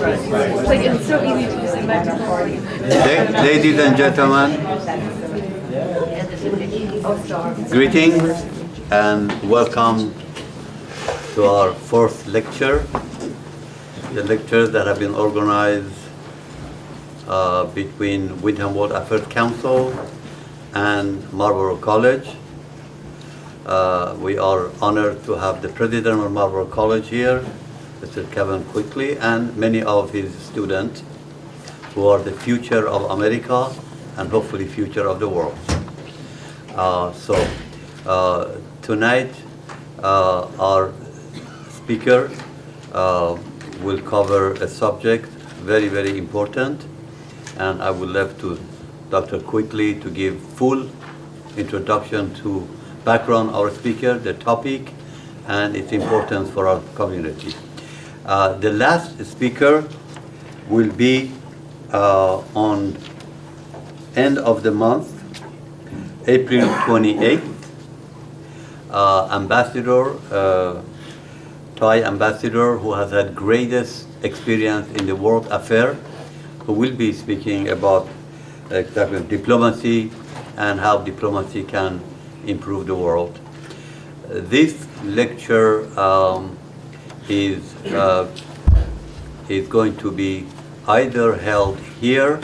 Like, it's so easy to just imagine. Ladies and gentlemen, greetings and welcome to our fourth lecture. The lectures that have been organized between Windham World Affairs Council and Marlborough College. We are honored to have the president of Marlborough College here, Mr. Kevin Quickly, and many of his students who are the future of America and hopefully future of the world. Tonight our speaker will cover a subject very, very important, and I would love to Dr. Quickly to give full introduction to background our speaker, the topic, and its importance for our community. The last speaker will be on end of the month, April 28th. Ambassador, Thai ambassador who has had greatest experience in the world affair, who will be speaking about exactly diplomacy and how diplomacy can improve the world. This lecture is going to be either held here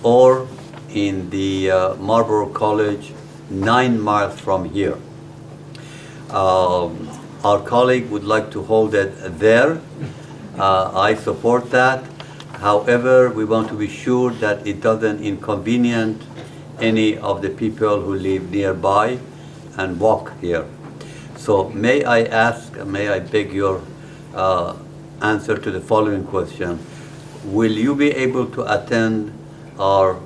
or in the Marlborough College 9 miles from here. Our colleague would like to hold it there. I support that. However, we want to be sure that it doesn't inconvenience any of the people who live nearby and walk here. So may I beg your answer to the following question. Will you be able to attend our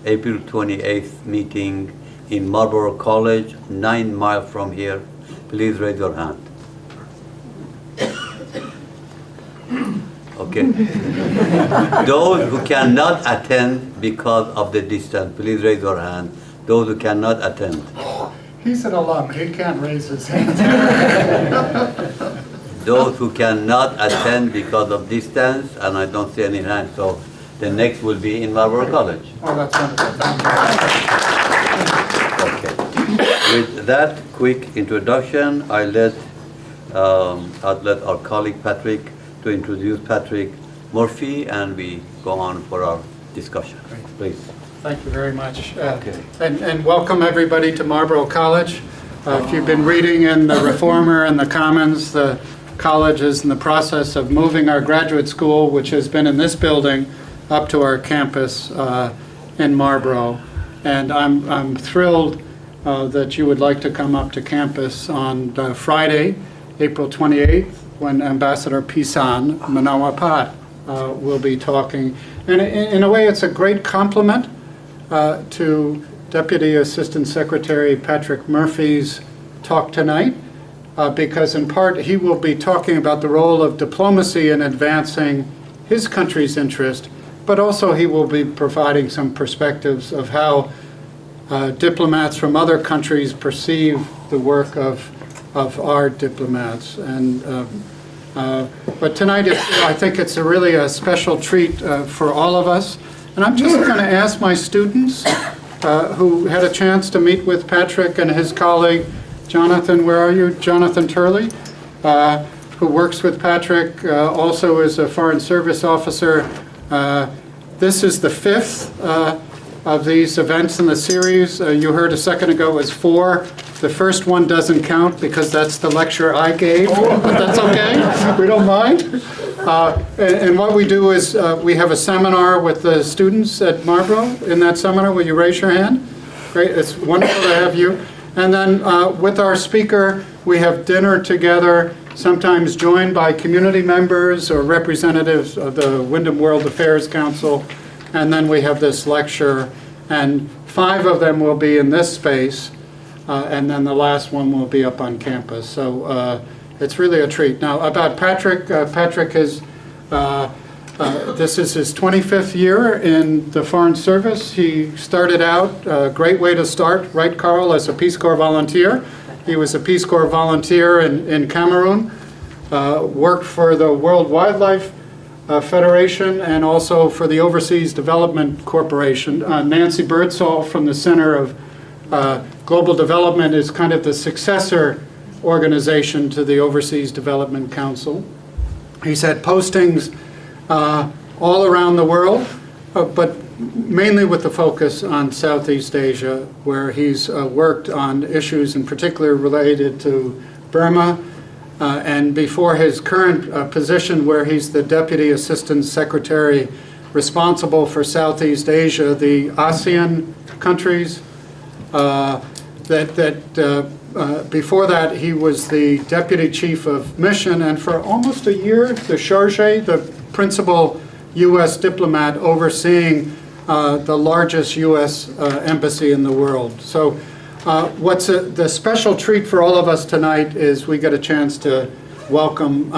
April 28th meeting in Marlborough College, 9 miles from here? Please raise your hand. Okay. Those who cannot attend because of the distance, please raise your hand. Those who cannot attend. He's an alum, he can't raise his hand. Those who cannot attend because of distance, and I don't see any hands, so the next will be in Marlborough College. Oh, that's wonderful. Okay. With that quick introduction, I'd let our colleague Patrick to introduce Patrick Murphy, and we go on for our discussion. Please. Thank you very much. And welcome everybody to Marlborough College. If you've been reading in the Reformer and the Commons, the college is in the process of moving our graduate school, which has been in this building, up to our campus in Marlborough. And I'm thrilled that you would like to come up to campus on Friday, April 28th, when Ambassador Pisan Manawapat will be talking. And in a way, it's a great compliment to Deputy Assistant Secretary Patrick Murphy's talk tonight, because in part he will be talking about the role of diplomacy in advancing his country's interest, but also he will be providing some perspectives of how diplomats from other countries perceive the work of our diplomats. And but tonight, I think it's really a special treat for all of us. And I'm just going to ask my students who had a chance to meet with Patrick and his colleague, Jonathan, where are you? Jonathan Turley, who works with Patrick, also is a Foreign Service officer. This is the fifth of these events in the series. You heard a second ago was 4. The first one doesn't count because that's the lecture I gave, but that's okay. We don't mind. And what we do is we have a seminar with the students at Marlborough. In that seminar, will you raise your hand? Great, it's wonderful to have you. And then with our speaker, we have dinner together, sometimes joined by community members or representatives of the Windham World Affairs Council. And then we have this lecture, and 5 of them will be in this space. And then the last one will be up on campus. So it's really a treat. Now about Patrick, Patrick is, this is his 25th year in the Foreign Service. He started out, a great way to start, right Carl, as a Peace Corps volunteer. He was a Peace Corps volunteer in Cameroon, worked for the World Wildlife Federation and also for the Overseas Development Corporation. Nancy Birdsall from the Center of Global Development is kind of the successor organization to the Overseas Development Council. He's had postings all around the world, but mainly with the focus on Southeast Asia, where he's worked on issues in particular related to Burma, and before his current position where he's the Deputy Assistant Secretary responsible for Southeast Asia, the ASEAN countries, before that he was the Deputy Chief of Mission, and for almost a year the Chargé, the principal U.S. diplomat overseeing the largest U.S. embassy in the world. So what's the special treat for all of us tonight is we get a chance to welcome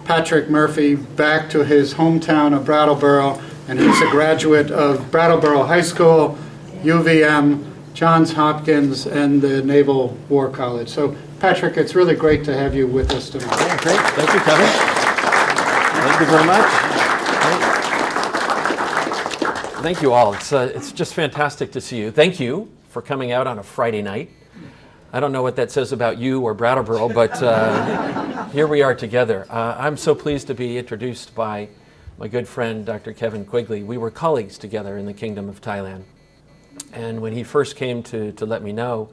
Patrick Murphy back to his hometown of Brattleboro, and he's a graduate of Brattleboro High School, UVM, Johns Hopkins, and the Naval War College. So Patrick, it's really great to have you with us tonight. Yeah, great. Thank you, Kevin. Thank you very much. Thank you all. It's just fantastic to see you. Thank you for coming out on a Friday night. I don't know what that says about you or Brattleboro, but here we are together. I'm so pleased to be introduced by my good friend, Dr. Kevin Quigley. We were colleagues together in the Kingdom of Thailand. And when he first came to let me know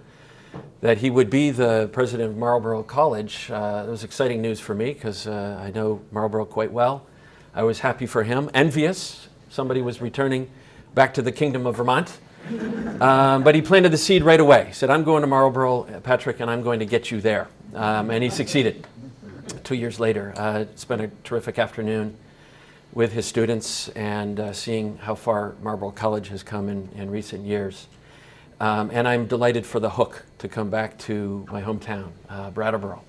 that he would be the president of Marlborough College, it was exciting news for me because I know Marlborough quite well. I was happy for him, envious. Somebody was returning back to the Kingdom of Vermont. But he planted the seed right away. He said, I'm going to Marlborough, Patrick, and I'm going to get you there. And he succeeded. 2 years later, spent a terrific afternoon with his students and seeing how far Marlborough College has come in recent years. And I'm delighted for the hook to come back to my hometown, Brattleboro.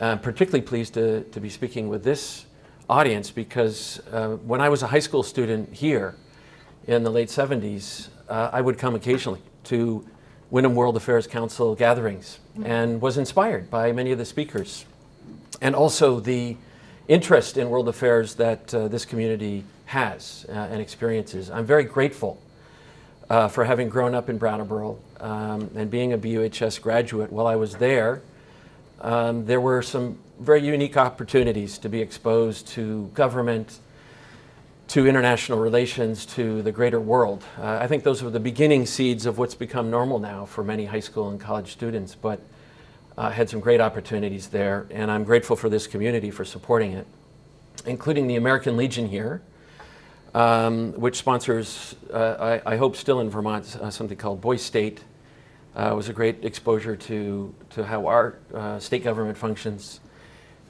I'm particularly pleased to be speaking with this audience because when I was a high school student here in the late 70s, I would come occasionally to Wyndham World Affairs Council gatherings and was inspired by many of the speakers and also the interest in world affairs that this community has and experiences. I'm very grateful for having grown up in Brattleboro and being a BUHS graduate. While I was there, there were some very unique opportunities to be exposed to government, to international relations, to the greater world. I think those were the beginning seeds of what's become normal now for many high school and college students, but had some great opportunities there, and I'm grateful for this community for supporting it, including the American Legion here, which sponsors, I hope still in Vermont, something called BUHS State. It was a great exposure to how our state government functions.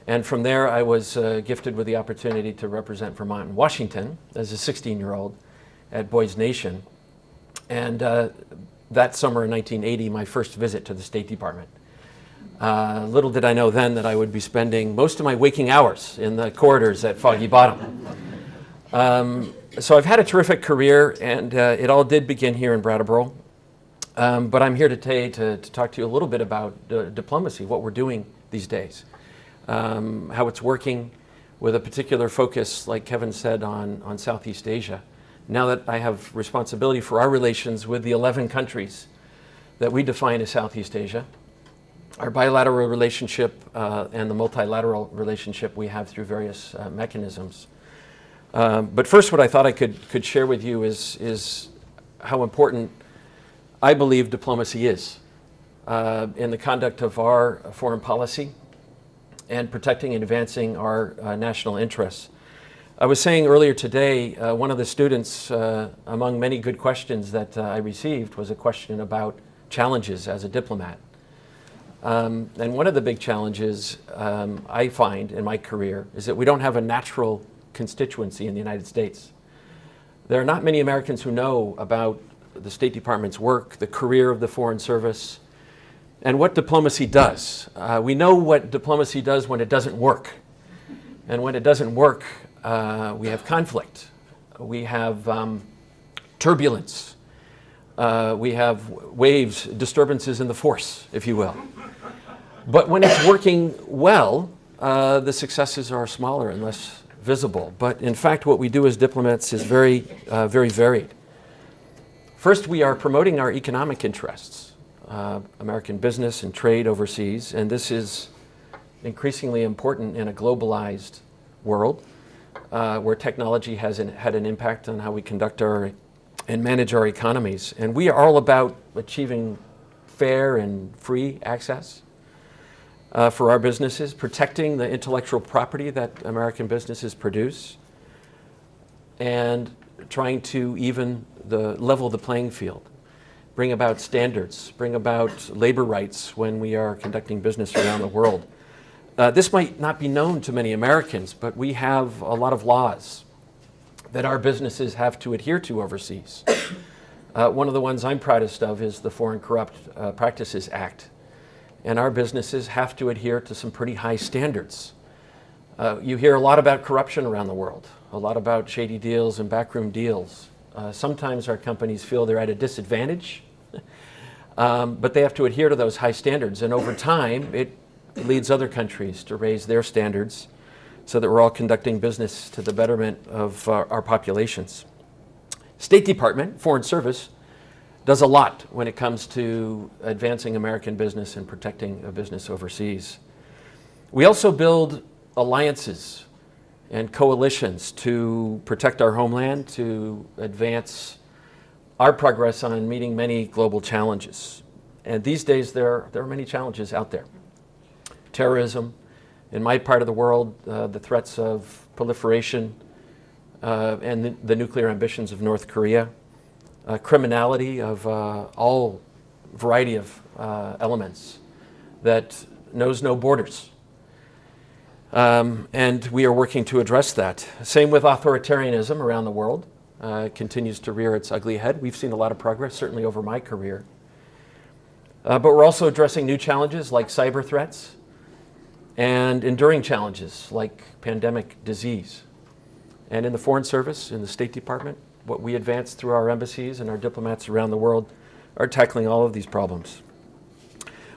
And from there, I was gifted with the opportunity to represent Vermont and Washington as a 16-year-old at Boys Nation. And that summer in 1980, my first visit to the State Department. Little did I know then that I would be spending most of my waking hours in the corridors at Foggy Bottom. So I've had a terrific career, and it all did begin here in Brattleboro. But I'm here today to talk to you a little bit about diplomacy, what we're doing these days. How it's working with a particular focus, like Kevin said, on Southeast Asia. Now that I have responsibility for our relations with the 11 countries that we define as Southeast Asia, our bilateral relationship and the multilateral relationship we have through various mechanisms. But first, what I thought I could share with you is how important I believe diplomacy is in the conduct of our foreign policy and protecting and advancing our national interests. I was saying earlier today, one of the students, among many good questions that I received, was a question about challenges as a diplomat. And one of the big challenges I find in my career is that we don't have a natural constituency in the United States. There are not many Americans who know about the State Department's work, the career of the Foreign Service, and what diplomacy does. We know what diplomacy does when it doesn't work. And when it doesn't work, we have conflict. We have turbulence. We have waves, disturbances in the force, if you will. But when it's working well, the successes are smaller and less visible. But in fact, what we do as diplomats is very, very varied. First, we are promoting our economic interests, American business and trade overseas, and this is increasingly important in a globalized world where technology has had an impact on how we conduct and manage our economies. And we are all about achieving fair and free access for our businesses, protecting the intellectual property that American businesses produce, and trying to level the playing field, bring about standards, bring about labor rights when we are conducting business around the world. This might not be known to many Americans, but we have a lot of laws that our businesses have to adhere to overseas. One of the ones I'm proudest of is the Foreign Corrupt Practices Act. And our businesses have to adhere to some pretty high standards. You hear a lot about corruption around the world, a lot about shady deals and backroom deals. Sometimes our companies feel they're at a disadvantage, but they have to adhere to those high standards. And over time, it leads other countries to raise their standards so that we're all conducting business to the betterment of our populations. State Department, Foreign Service, does a lot when it comes to advancing American business and protecting a business overseas. We also build alliances and coalitions to protect our homeland, to advance our progress on meeting many global challenges. And these days, there are many challenges out there. Terrorism, in my part of the world, the threats of proliferation and the nuclear ambitions of North Korea, criminality of all variety of elements that knows no borders. And we are working to address that. Same with authoritarianism around the world. Continues to rear its ugly head. We've seen a lot of progress, certainly over my career. But we're also addressing new challenges like cyber threats and enduring challenges like pandemic disease. And in the Foreign Service, in the State Department, what we advance through our embassies and our diplomats around the world are tackling all of these problems.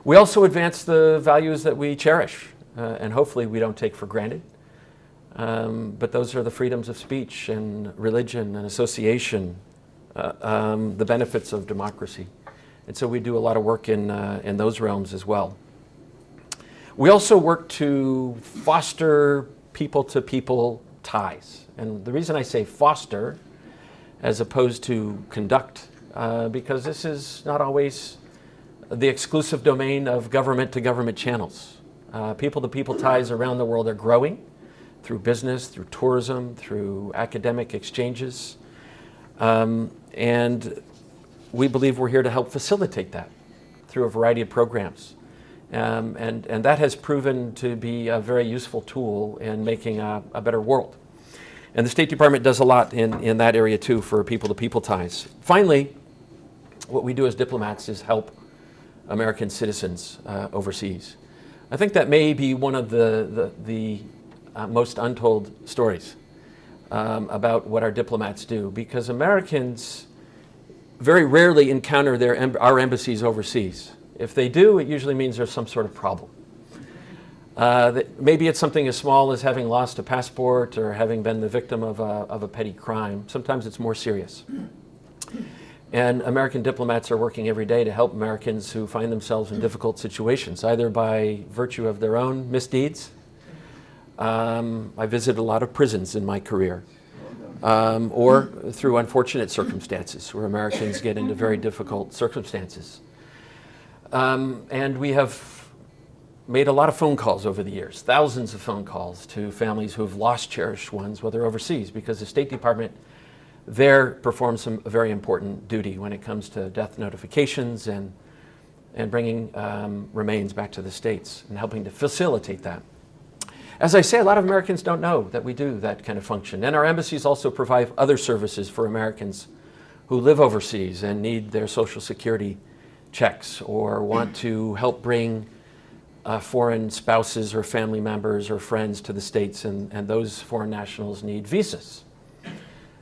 We also advance the values that we cherish and hopefully we don't take for granted. But those are the freedoms of speech and religion and association, the benefits of democracy. And so we do a lot of work in those realms as well. We also work to foster people-to-people ties. And the reason I say foster as opposed to conduct, because this is not always the exclusive domain of government-to-government channels. People-to-people ties around the world are growing through business, through tourism, through academic exchanges. And we believe we're here to help facilitate that through a variety of programs. And that has proven to be a very useful tool in making a better world. And the State Department does a lot in that area too for people-to-people ties. Finally, what we do as diplomats is help American citizens overseas. I think that may be one of the most untold stories about what our diplomats do, because Americans very rarely encounter our embassies overseas. If they do, it usually means there's some sort of problem. Maybe it's something as small as having lost a passport or having been the victim of a petty crime. Sometimes it's more serious. And American diplomats are working every day to help Americans who find themselves in difficult situations, either by virtue of their own misdeeds. I visited a lot of prisons in my career, or through unfortunate circumstances where Americans get into very difficult circumstances. And we have made a lot of phone calls over the years, thousands of phone calls to families who have lost cherished ones while they're overseas, because the State Department there performs some very important duty when it comes to death notifications and bringing remains back to the States and helping to facilitate that. As I say, a lot of Americans don't know that we do that kind of function. And our embassies also provide other services for Americans who live overseas and need their Social Security checks or want to help bring foreign spouses or family members or friends to the States, and those foreign nationals need visas.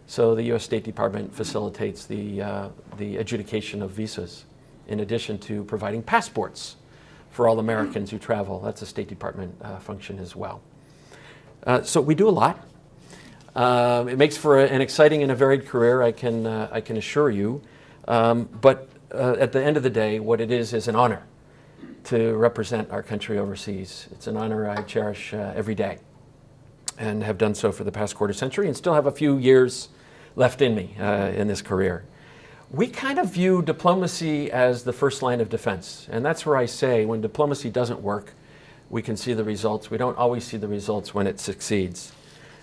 So the U.S. State Department facilitates the adjudication of visas in addition to providing passports for all Americans who travel. That's a State Department function as well. So we do a lot. It makes for an exciting and a varied career, I can assure you. But at the end of the day, what it is an honor to represent our country overseas. It's an honor I cherish every day, and have done so for the past quarter century, and still have a few years left in me in this career. We kind of view diplomacy as the first line of defense, and that's where I say when diplomacy doesn't work, we can see the results. We don't always see the results when it succeeds,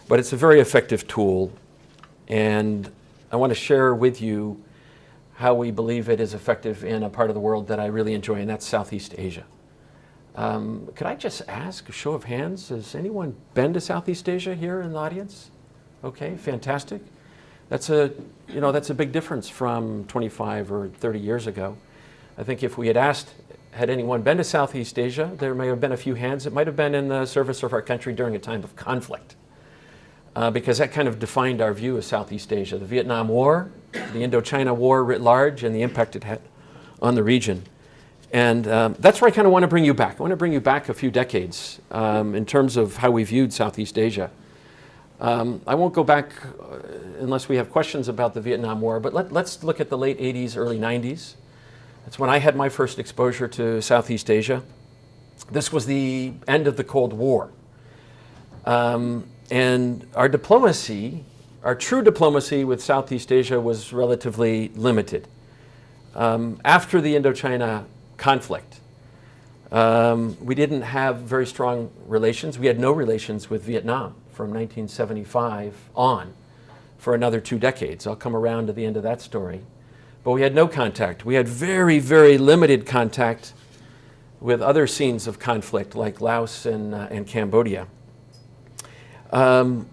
but it's a very effective tool, and I want to share with you how we believe it is effective in a part of the world that I really enjoy, and that's Southeast Asia. Could I just ask, a show of hands, has anyone been to Southeast Asia here in the audience? Okay, fantastic. That's a big difference from 25 or 30 years ago. I think if we had asked, had anyone been to Southeast Asia, there may have been a few hands. It might have been in the service of our country during a time of conflict, because that kind of defined our view of Southeast Asia. The Vietnam War, the Indochina War writ large, and the impact it had on the region. And that's where I kind of want to bring you back. I want to bring you back a few decades in terms of how we viewed Southeast Asia. I won't go back unless we have questions about the Vietnam War, but let's look at the late 80s, early 90s. That's when I had my first exposure to Southeast Asia. This was the end of the Cold War. And our diplomacy, our true diplomacy with Southeast Asia was relatively limited. After the Indochina conflict, we didn't have very strong relations. We had no relations with Vietnam from 1975 on for another 2 decades. I'll come around to the end of that story. But we had no contact. We had very, very limited contact with other scenes of conflict like Laos and Cambodia. Burma,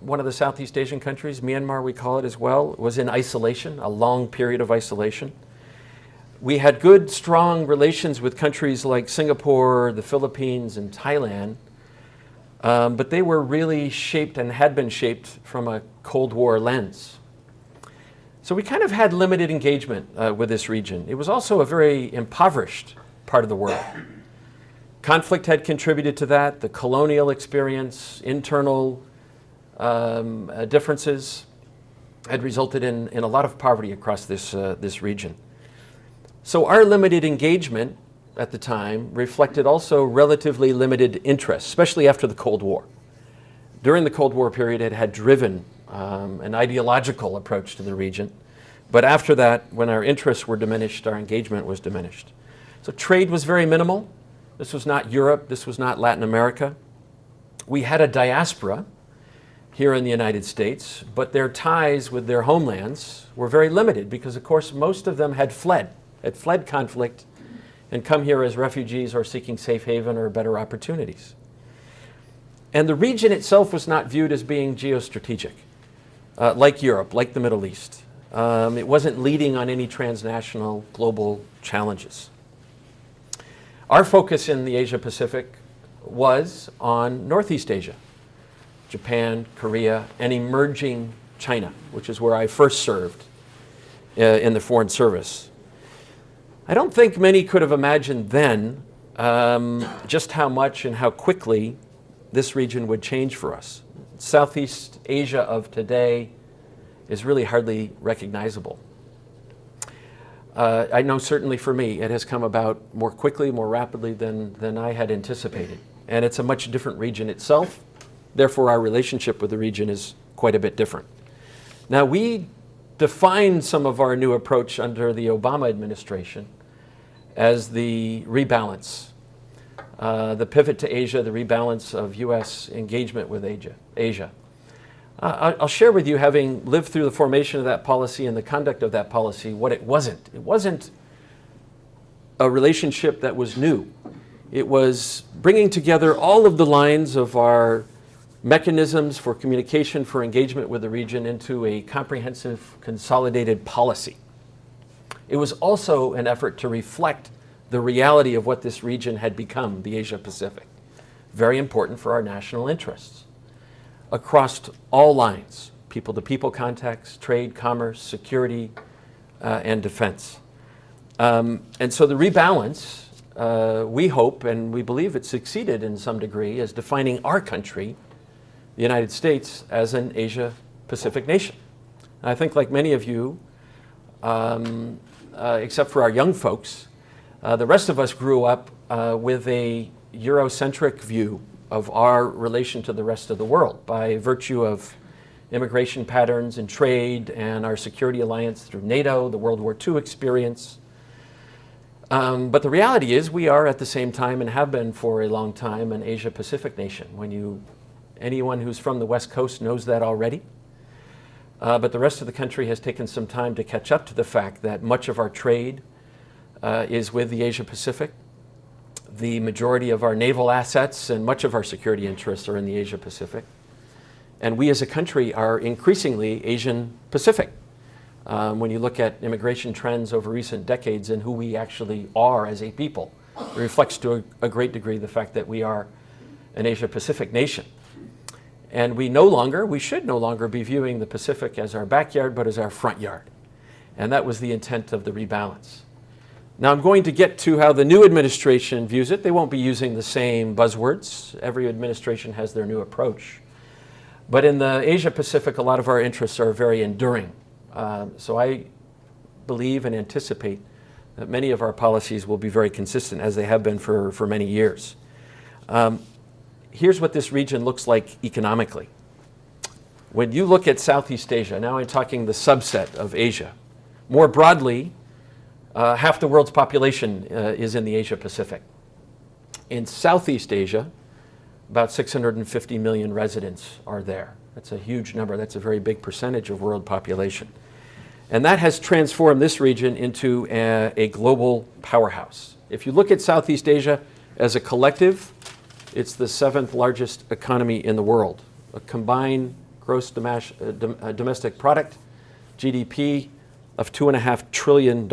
one of the Southeast Asian countries, Myanmar we call it as well, was in isolation, a long period of isolation. We had good, strong relations with countries like Singapore, the Philippines, and Thailand, but they were really shaped and had been shaped from a Cold War lens. So we kind of had limited engagement with this region. It was also a very impoverished part of the world. Conflict had contributed to that, the colonial experience, internal differences had resulted in a lot of poverty across this region. So our limited engagement at the time reflected also relatively limited interest, especially after the Cold War. During the Cold War period, it had driven an ideological approach to the region. But after that, when our interests were diminished, our engagement was diminished. So trade was very minimal. This was not Europe. This was not Latin America. We had a diaspora here in the United States, but their ties with their homelands were very limited because, of course, most of them had fled conflict and come here as refugees or seeking safe haven or better opportunities. And the region itself was not viewed as being geostrategic, like Europe, like the Middle East. It wasn't leading on any transnational global challenges. Our focus in the Asia Pacific was on Northeast Asia, Japan, Korea, and emerging China, which is where I first served in the Foreign Service. I don't think many could have imagined then just how much and how quickly this region would change for us. Southeast Asia of today is really hardly recognizable. I know certainly for me, it has come about more quickly, more rapidly than I had anticipated. And it's a much different region itself. Therefore, our relationship with the region is quite a bit different. Now, we defined some of our new approach under the Obama administration as the rebalance, the pivot to Asia, the rebalance of U.S. engagement with Asia. I'll share with you, having lived through the formation of that policy and the conduct of that policy, what it wasn't. It wasn't a relationship that was new. It was bringing together all of the lines of our mechanisms for communication, for engagement with the region into a comprehensive, consolidated policy. It was also an effort to reflect the reality of what this region had become, the Asia Pacific. Very important for our national interests. Across all lines, people-to-people contacts, trade, commerce, security, and defense. And so the rebalance, we hope and we believe it succeeded in some degree, as defining our country the United States as an Asia-Pacific nation. And I think like many of you, except for our young folks, the rest of us grew up with a Eurocentric view of our relation to the rest of the world by virtue of immigration patterns and trade and our security alliance through NATO, the World War II experience. But the reality is we are at the same time and have been for a long time an Asia-Pacific nation. Anyone who's from the West Coast knows that already. But the rest of the country has taken some time to catch up to the fact that much of our trade is with the Asia-Pacific. The majority of our naval assets and much of our security interests are in the Asia-Pacific. And we as a country are increasingly Asian-Pacific. When you look at immigration trends over recent decades and who we actually are as a people, it reflects to a great degree the fact that we are an Asia-Pacific nation. And we should no longer be viewing the Pacific as our backyard, but as our front yard. And that was the intent of the rebalance. Now I'm going to get to how the new administration views it. They won't be using the same buzzwords. Every administration has their new approach. But in the Asia-Pacific, a lot of our interests are very enduring. So I believe and anticipate that many of our policies will be very consistent, as they have been for many years. Here's what this region looks like economically. When you look at Southeast Asia, now I'm talking the subset of Asia, more broadly, half the world's population is in the Asia-Pacific. In Southeast Asia, about 650 million residents are there. That's a huge number. That's a very big percentage of world population. And that has transformed this region into a global powerhouse. If you look at Southeast Asia as a collective, it's the 7th largest economy in the world. A combined gross domestic product, GDP, of $2.5 trillion.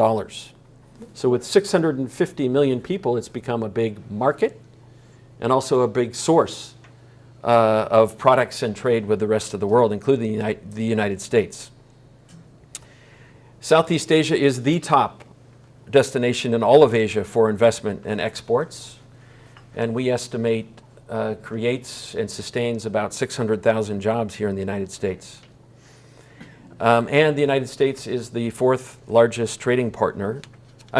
So with 650 million people, it's become a big market and also a big source of products and trade with the rest of the world, including the United States. Southeast Asia is the top destination in all of Asia for investment and exports, and we estimate creates and sustains about 600,000 jobs here in the United States. And the United States is the 4th largest trading partner.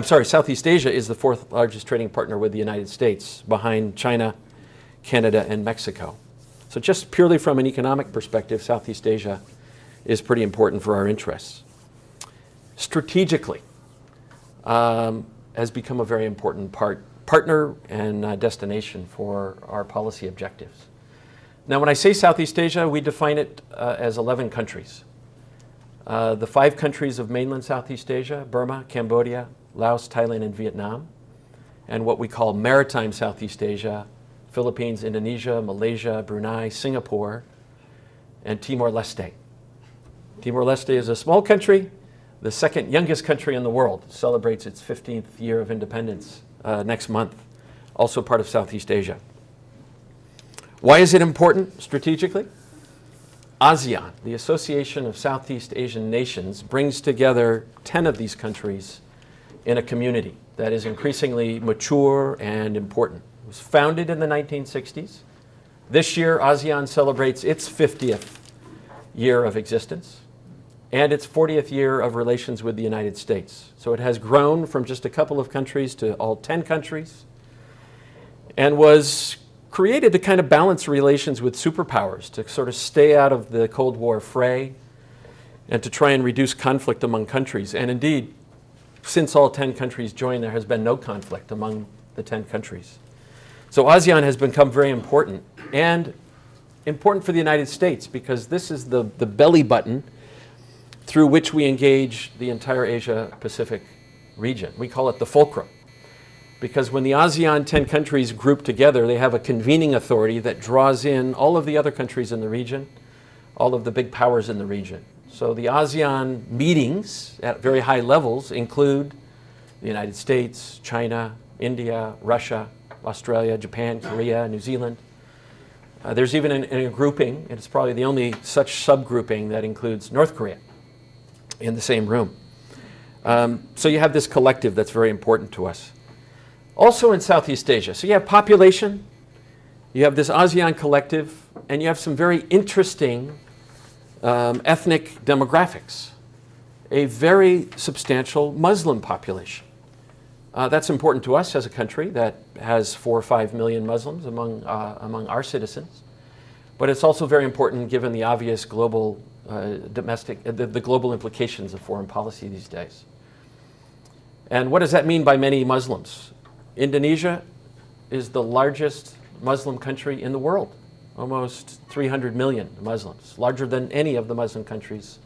Southeast Asia is the 4th largest trading partner with the United States, behind China, Canada, and Mexico. So just purely from an economic perspective, Southeast Asia is pretty important for our interests. Strategically, has become a very important partner and destination for our policy objectives. Now, when I say Southeast Asia, we define it as 11 countries. The 5 countries of mainland Southeast Asia: Burma, Cambodia, Laos, Thailand, and Vietnam. And what we call maritime Southeast Asia: Philippines, Indonesia, Malaysia, Brunei, Singapore, and Timor-Leste. Timor-Leste is a small country, the 2nd youngest country in the world. It celebrates its 15th year of independence next month, also part of Southeast Asia. Why is it important strategically? ASEAN, the Association of Southeast Asian Nations, brings together 10 of these countries in a community that is increasingly mature and important. It was founded in the 1960s. This year, ASEAN celebrates its 50th year of existence and its 40th year of relations with the United States. So it has grown from just a couple of countries to all 10 countries, and was created to kind of balance relations with superpowers, to sort of stay out of the Cold War fray and to try and reduce conflict among countries. And indeed, since all 10 countries joined, there has been no conflict among the 10 countries. So ASEAN has become very important, and important for the United States, because this is the belly button through which we engage the entire Asia-Pacific region. We call it the fulcrum, because when the ASEAN 10 countries group together, they have a convening authority that draws in all of the other countries in the region, all of the big powers in the region. So the ASEAN meetings at very high levels include the United States, China, India, Russia, Australia, Japan, Korea, New Zealand. There's even a grouping, and it's probably the only such subgrouping, that includes North Korea in the same room. So you have this collective that's very important to us. Also in Southeast Asia, so you have population You have this ASEAN collective, and you have some very interesting ethnic demographics. A very substantial Muslim population. That's important to us as a country that has 4 or 5 million Muslims among our citizens. But it's also very important given the obvious global the global implications of foreign policy these days. And what does that mean by many Muslims? Indonesia is the largest Muslim country in the world. Almost 300 million Muslims, larger than any of the Muslim countries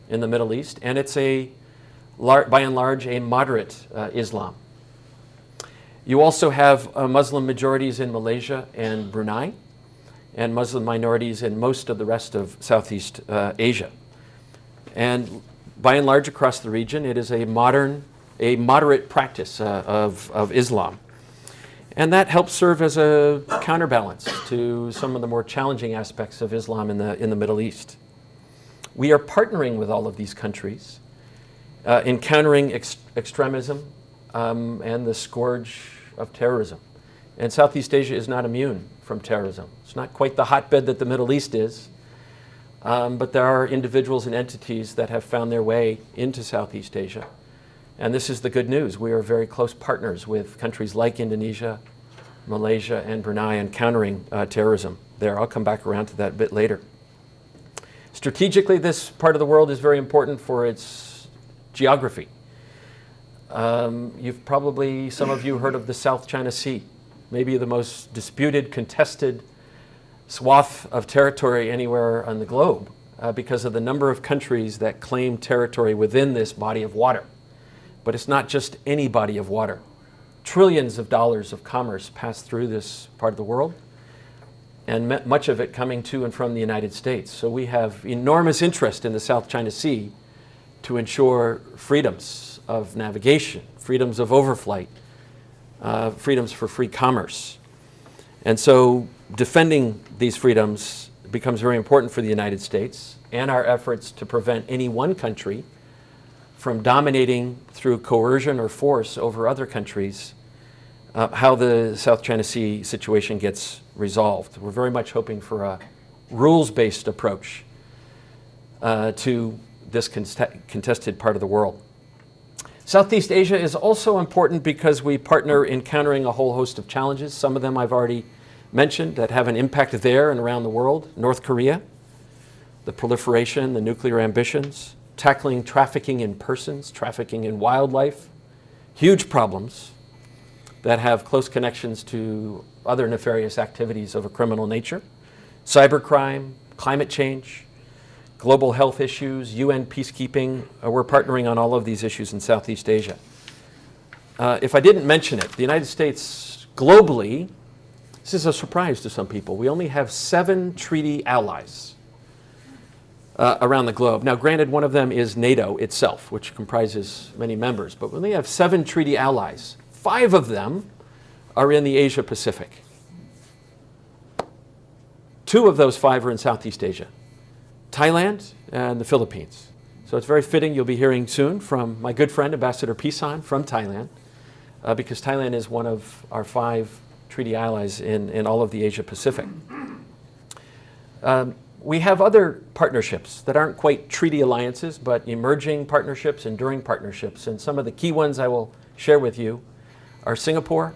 in the Middle East. And it's by and large, a moderate Islam. You also have Muslim majorities in Malaysia and Brunei, and Muslim minorities in most of the rest of Southeast Asia. And by and large across the region, it is a moderate practice of Islam. And that helps serve as a counterbalance to some of the more challenging aspects of Islam in the Middle East. We are partnering with all of these countries in countering extremism and the scourge of terrorism. And Southeast Asia is not immune from terrorism. It's not quite the hotbed that the Middle East is, but there are individuals and entities that have found their way into Southeast Asia. And this is the good news. We are very close partners with countries like Indonesia, Malaysia, and Brunei in countering terrorism there. I'll come back around to that a bit later. Strategically, this part of the world is very important for its geography. You've probably, some of you, heard of the South China Sea, maybe the most disputed, contested swath of territory anywhere on the globe because of the number of countries that claim territory within this body of water. But it's not just any body of water. Trillions of dollars of commerce pass through this part of the world, and much of it coming to and from the United States. So we have enormous interest in the South China Sea to ensure freedoms of navigation, freedoms of overflight, freedoms for free commerce. And so defending these freedoms becomes very important for the United States and our efforts to prevent any one country from dominating through coercion or force over other countries, how the South China Sea situation gets resolved. We're very much hoping for a rules-based approach to this contested part of the world. Southeast Asia is also important because we partner in countering a whole host of challenges. Some of them I've already mentioned that have an impact there and around the world. North Korea, the proliferation, the nuclear ambitions, tackling trafficking in persons, trafficking in wildlife, huge problems that have close connections to other nefarious activities of a criminal nature, cybercrime, climate change, global health issues, UN peacekeeping. We're partnering on all of these issues in Southeast Asia. If I didn't mention it, the United States globally, this is a surprise to some people, we only have 7 treaty allies around the globe. Now, granted, one of them is NATO itself, which comprises many members, but we only have 7 treaty allies. 5 of them are in the Asia Pacific. 2 of those 5 are in Southeast Asia, Thailand and the Philippines. So it's very fitting you'll be hearing soon from my good friend, Ambassador Pisan from Thailand, because Thailand is one of our 5 treaty allies in all of the Asia Pacific. We have other partnerships that aren't quite treaty alliances, but emerging partnerships, enduring partnerships. And some of the key ones I will share with you are Singapore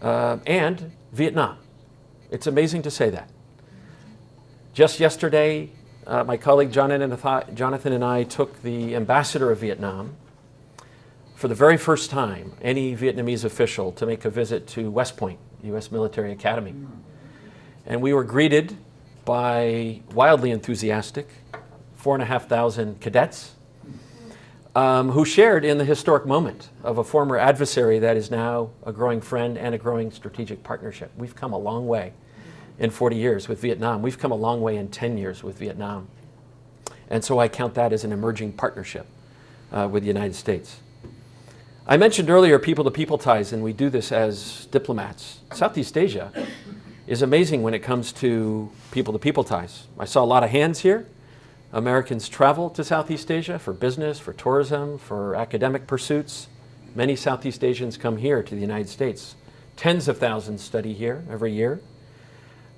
and Vietnam. It's amazing to say that. Just yesterday, my colleague Jonathan and I took the ambassador of Vietnam for the very first time, any Vietnamese official, to make a visit to West Point, U.S. Military Academy. And we were greeted by wildly enthusiastic 4,500 cadets who shared in the historic moment of a former adversary that is now a growing friend and a growing strategic partnership. We've come a long way in 40 years with Vietnam. We've come a long way in 10 years with Vietnam. And so I count that as an emerging partnership with the United States. I mentioned earlier people-to-people ties, and we do this as diplomats. Southeast Asia is amazing when it comes to people-to-people ties. I saw a lot of hands here. Americans travel to Southeast Asia for business, for tourism, for academic pursuits. Many Southeast Asians come here to the United States. Tens of thousands study here every year.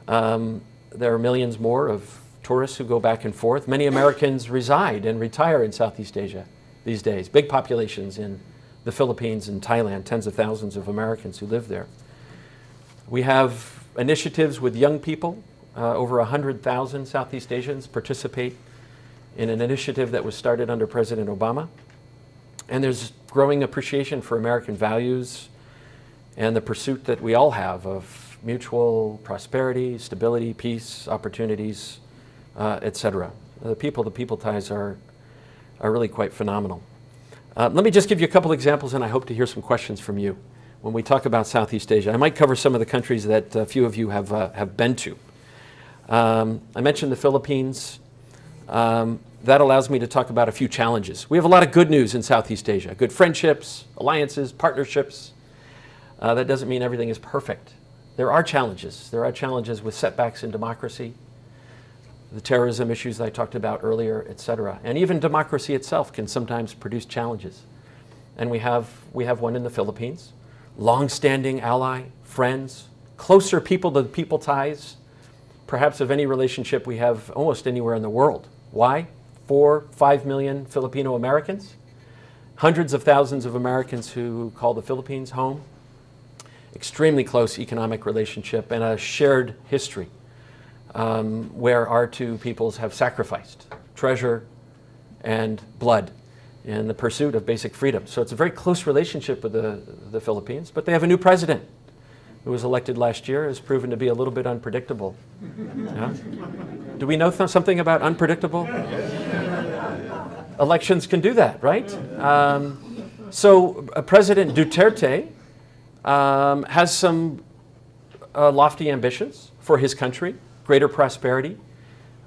There are millions more of tourists who go back and forth. Many Americans reside and retire in Southeast Asia these days. Big populations in the Philippines and Thailand, tens of thousands of Americans who live there. We have initiatives with young people. Over 100,000 Southeast Asians participate in an initiative that was started under President Obama. And there's growing appreciation for American values and the pursuit that we all have of mutual prosperity, stability, peace, opportunities, etc. The people ties are really quite phenomenal. Let me just give you a couple examples, and I hope to hear some questions from you when we talk about Southeast Asia. I might cover some of the countries that a few of you have been to. I mentioned the Philippines. That allows me to talk about a few challenges. We have a lot of good news in Southeast Asia, good friendships, alliances, partnerships. That doesn't mean everything is perfect. There are challenges. There are challenges with setbacks in democracy, the terrorism issues that I talked about earlier, etc. And even democracy itself can sometimes produce challenges. And we have one in the Philippines. Long-standing ally, friends, closer people-to-people ties, perhaps of any relationship we have almost anywhere in the world. Why? 4-5 million Filipino Americans, hundreds of thousands of Americans who call the Philippines home, extremely close economic relationship, and a shared history where our two peoples have sacrificed treasure and blood in the pursuit of basic freedom. So it's a very close relationship with the Philippines, but they have a new president who was elected last year, has proven to be a little bit unpredictable. Yeah? Do we know something about unpredictable? Elections can do that, right? So President Duterte has some lofty ambitions for his country, greater prosperity,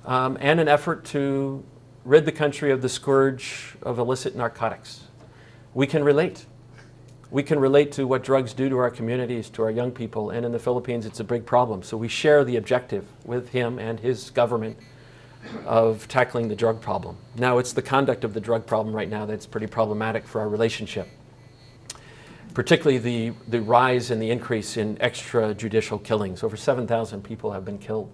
and an effort to rid the country of the scourge of illicit narcotics. We can relate. We can relate to what drugs do to our communities, to our young people, and in the Philippines it's a big problem. So we share the objective with him and his government of tackling the drug problem. Now it's the conduct of the drug problem right now that's pretty problematic for our relationship, particularly the rise and the increase in extrajudicial killings. Over 7,000 people have been killed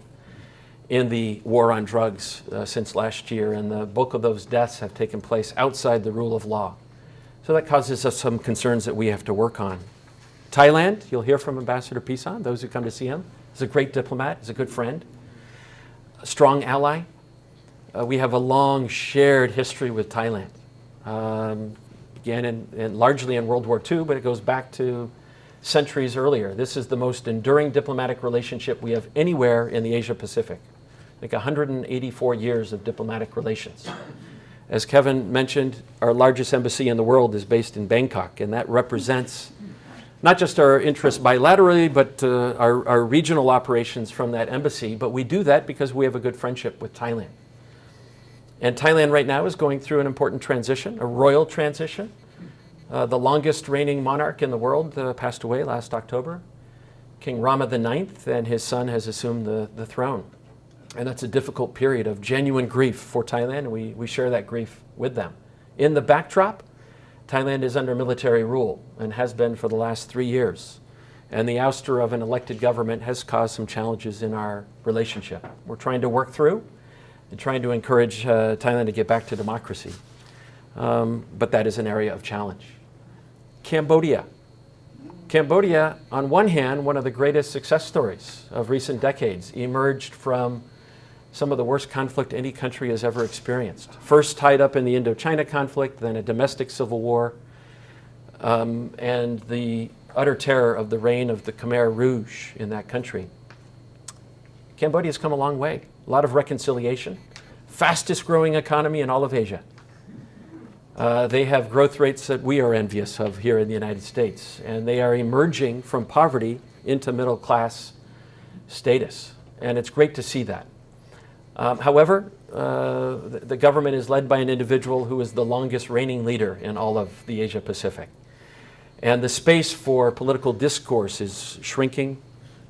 in the war on drugs since last year, and the bulk of those deaths have taken place outside the rule of law. So that causes us some concerns that we have to work on. Thailand, you'll hear from Ambassador Pisan, those who come to see him. He's a great diplomat, he's a good friend, a strong ally. We have a long shared history with Thailand. Began largely in World War II, but it goes back to centuries earlier. This is the most enduring diplomatic relationship we have anywhere in the Asia Pacific. I think 184 years of diplomatic relations. As Kevin mentioned, our largest embassy in the world is based in Bangkok, and that represents not just our interests bilaterally, but our regional operations from that embassy. But we do that because we have a good friendship with Thailand. And Thailand right now is going through an important transition, a royal transition. The longest reigning monarch in the world passed away last October. King Rama IX, and his son has assumed the throne. And that's a difficult period of genuine grief for Thailand, and we share that grief with them. In the backdrop, Thailand is under military rule and has been for the last 3 years. And the ouster of an elected government has caused some challenges in our relationship. We're trying to work through and trying to encourage Thailand to get back to democracy. But that is an area of challenge. Cambodia. Cambodia, on one hand, one of the greatest success stories of recent decades, emerged from some of the worst conflict any country has ever experienced. First tied up in the Indochina conflict, then a domestic civil war, and the utter terror of the reign of the Khmer Rouge in that country. Cambodia's come a long way. A lot of reconciliation. Fastest growing economy in all of Asia. They have growth rates that we are envious of here in the United States, and they are emerging from poverty into middle class status, and it's great to see that. However, the government is led by an individual who is the longest reigning leader in all of the Asia Pacific, and the space for political discourse is shrinking.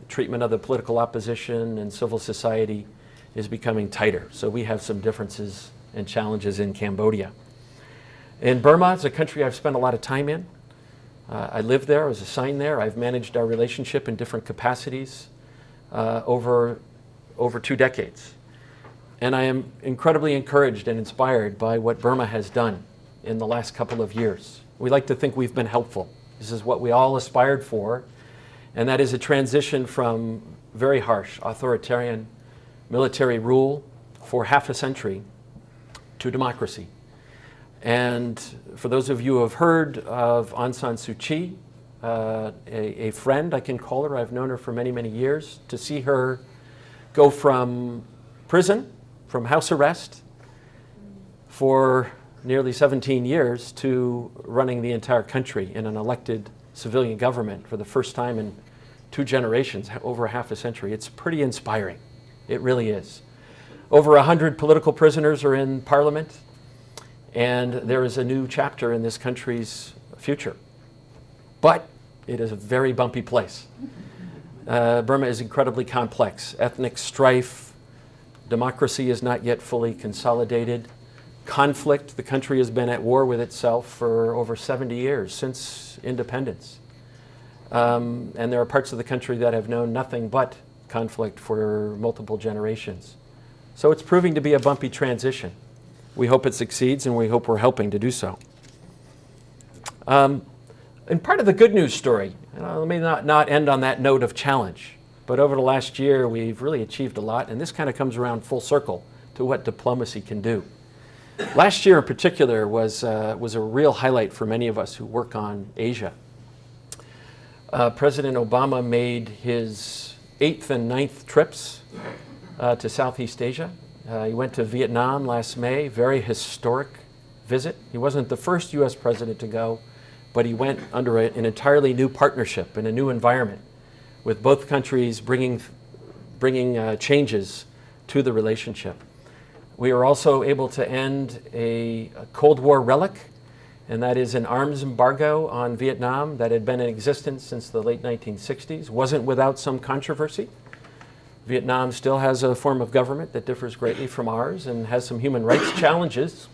The treatment of the political opposition and civil society is becoming tighter, so we have some differences and challenges in Cambodia. In Burma, it's a country I've spent a lot of time in. I lived there, I was assigned there. I've managed our relationship in different capacities. over 2 decades. And I am incredibly encouraged and inspired by what Burma has done in the last couple of years. We like to think we've been helpful. This is what we all aspired for, and that is a transition from very harsh authoritarian military rule for half a century to democracy. And for those of you who have heard of Aung San Suu Kyi, a friend, I can call her, I've known her for many, many years, to see her go from prison, from house arrest for nearly 17 years to running the entire country in an elected civilian government for the first time in 2 generations, over half a century. It's pretty inspiring. It really is. Over 100 political prisoners are in parliament, and there is a new chapter in this country's future. But it is a very bumpy place. Burma is incredibly complex. Ethnic strife, democracy is not yet fully consolidated. Conflict, the country has been at war with itself for over 70 years, since independence. And there are parts of the country that have known nothing but conflict for multiple generations. So it's proving to be a bumpy transition. We hope it succeeds, and we hope we're helping to do so. And part of the good news story, let me not end on that note of challenge, but over the last year we've really achieved a lot, and this kind of comes around full circle to what diplomacy can do. Last year in particular was a real highlight for many of us who work on Asia. President Obama made his 8th and 9th trips to Southeast Asia. He went to Vietnam last May, very historic visit. He wasn't the first U.S. president to go, but he went under an entirely new partnership in a new environment, with both countries bringing changes to the relationship. We were also able to end a Cold War relic, and that is an arms embargo on Vietnam that had been in existence since the late 1960s. Wasn't without some controversy. Vietnam still has a form of government that differs greatly from ours and has some human rights challenges,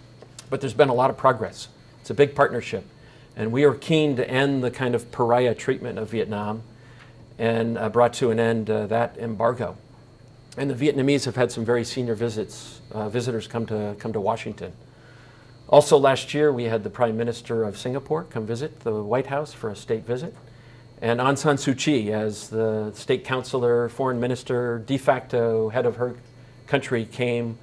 but there's been a lot of progress. It's a big partnership, and we are keen to end the kind of pariah treatment of Vietnam and brought to an end that embargo. And the Vietnamese have had some very senior visitors come to Washington. Also last year, we had the Prime Minister of Singapore come visit the White House for a state visit. And Aung San Suu Kyi, as the state counselor, foreign minister, de facto head of her country, came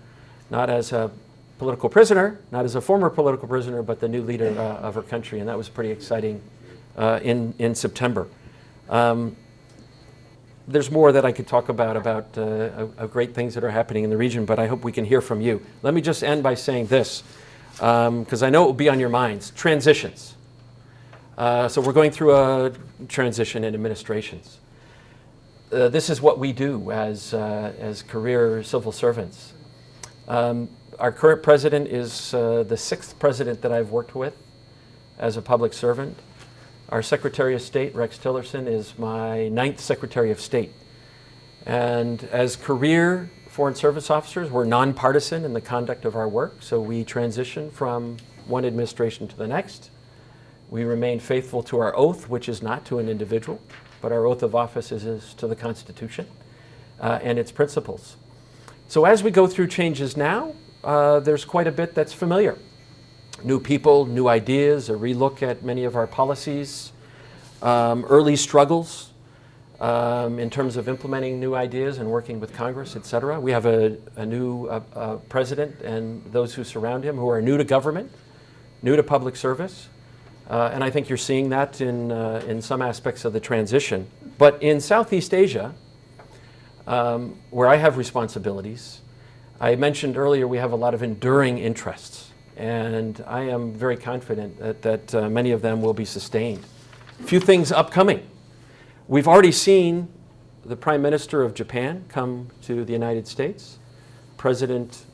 not as a political prisoner, not as a former political prisoner, but the new leader of her country. And that was pretty exciting in September. There's more that I could talk about great things that are happening in the region, but I hope we can hear from you. Let me just end by saying this, because I know it will be on your minds. Transitions. So we're going through a transition in administrations. This is what we do as career civil servants. Our current president is the 6th president that I've worked with as a public servant. Our Secretary of State, Rex Tillerson, is my 9th Secretary of State. And as career Foreign Service officers, we're nonpartisan in the conduct of our work, so we transition from one administration to the next. We remain faithful to our oath, which is not to an individual, but our oath of office is to the Constitution and its principles. So as we go through changes now, there's quite a bit that's familiar. New people, new ideas, a relook at many of our policies, early struggles in terms of implementing new ideas and working with Congress, et cetera. We have a new president and those who surround him who are new to government, new to public service. And I think you're seeing that in some aspects of the transition. But in Southeast Asia, where I have responsibilities, I mentioned earlier we have a lot of enduring interests. And I am very confident that many of them will be sustained. A few things upcoming. We've already seen the Prime Minister of Japan come to the United States. President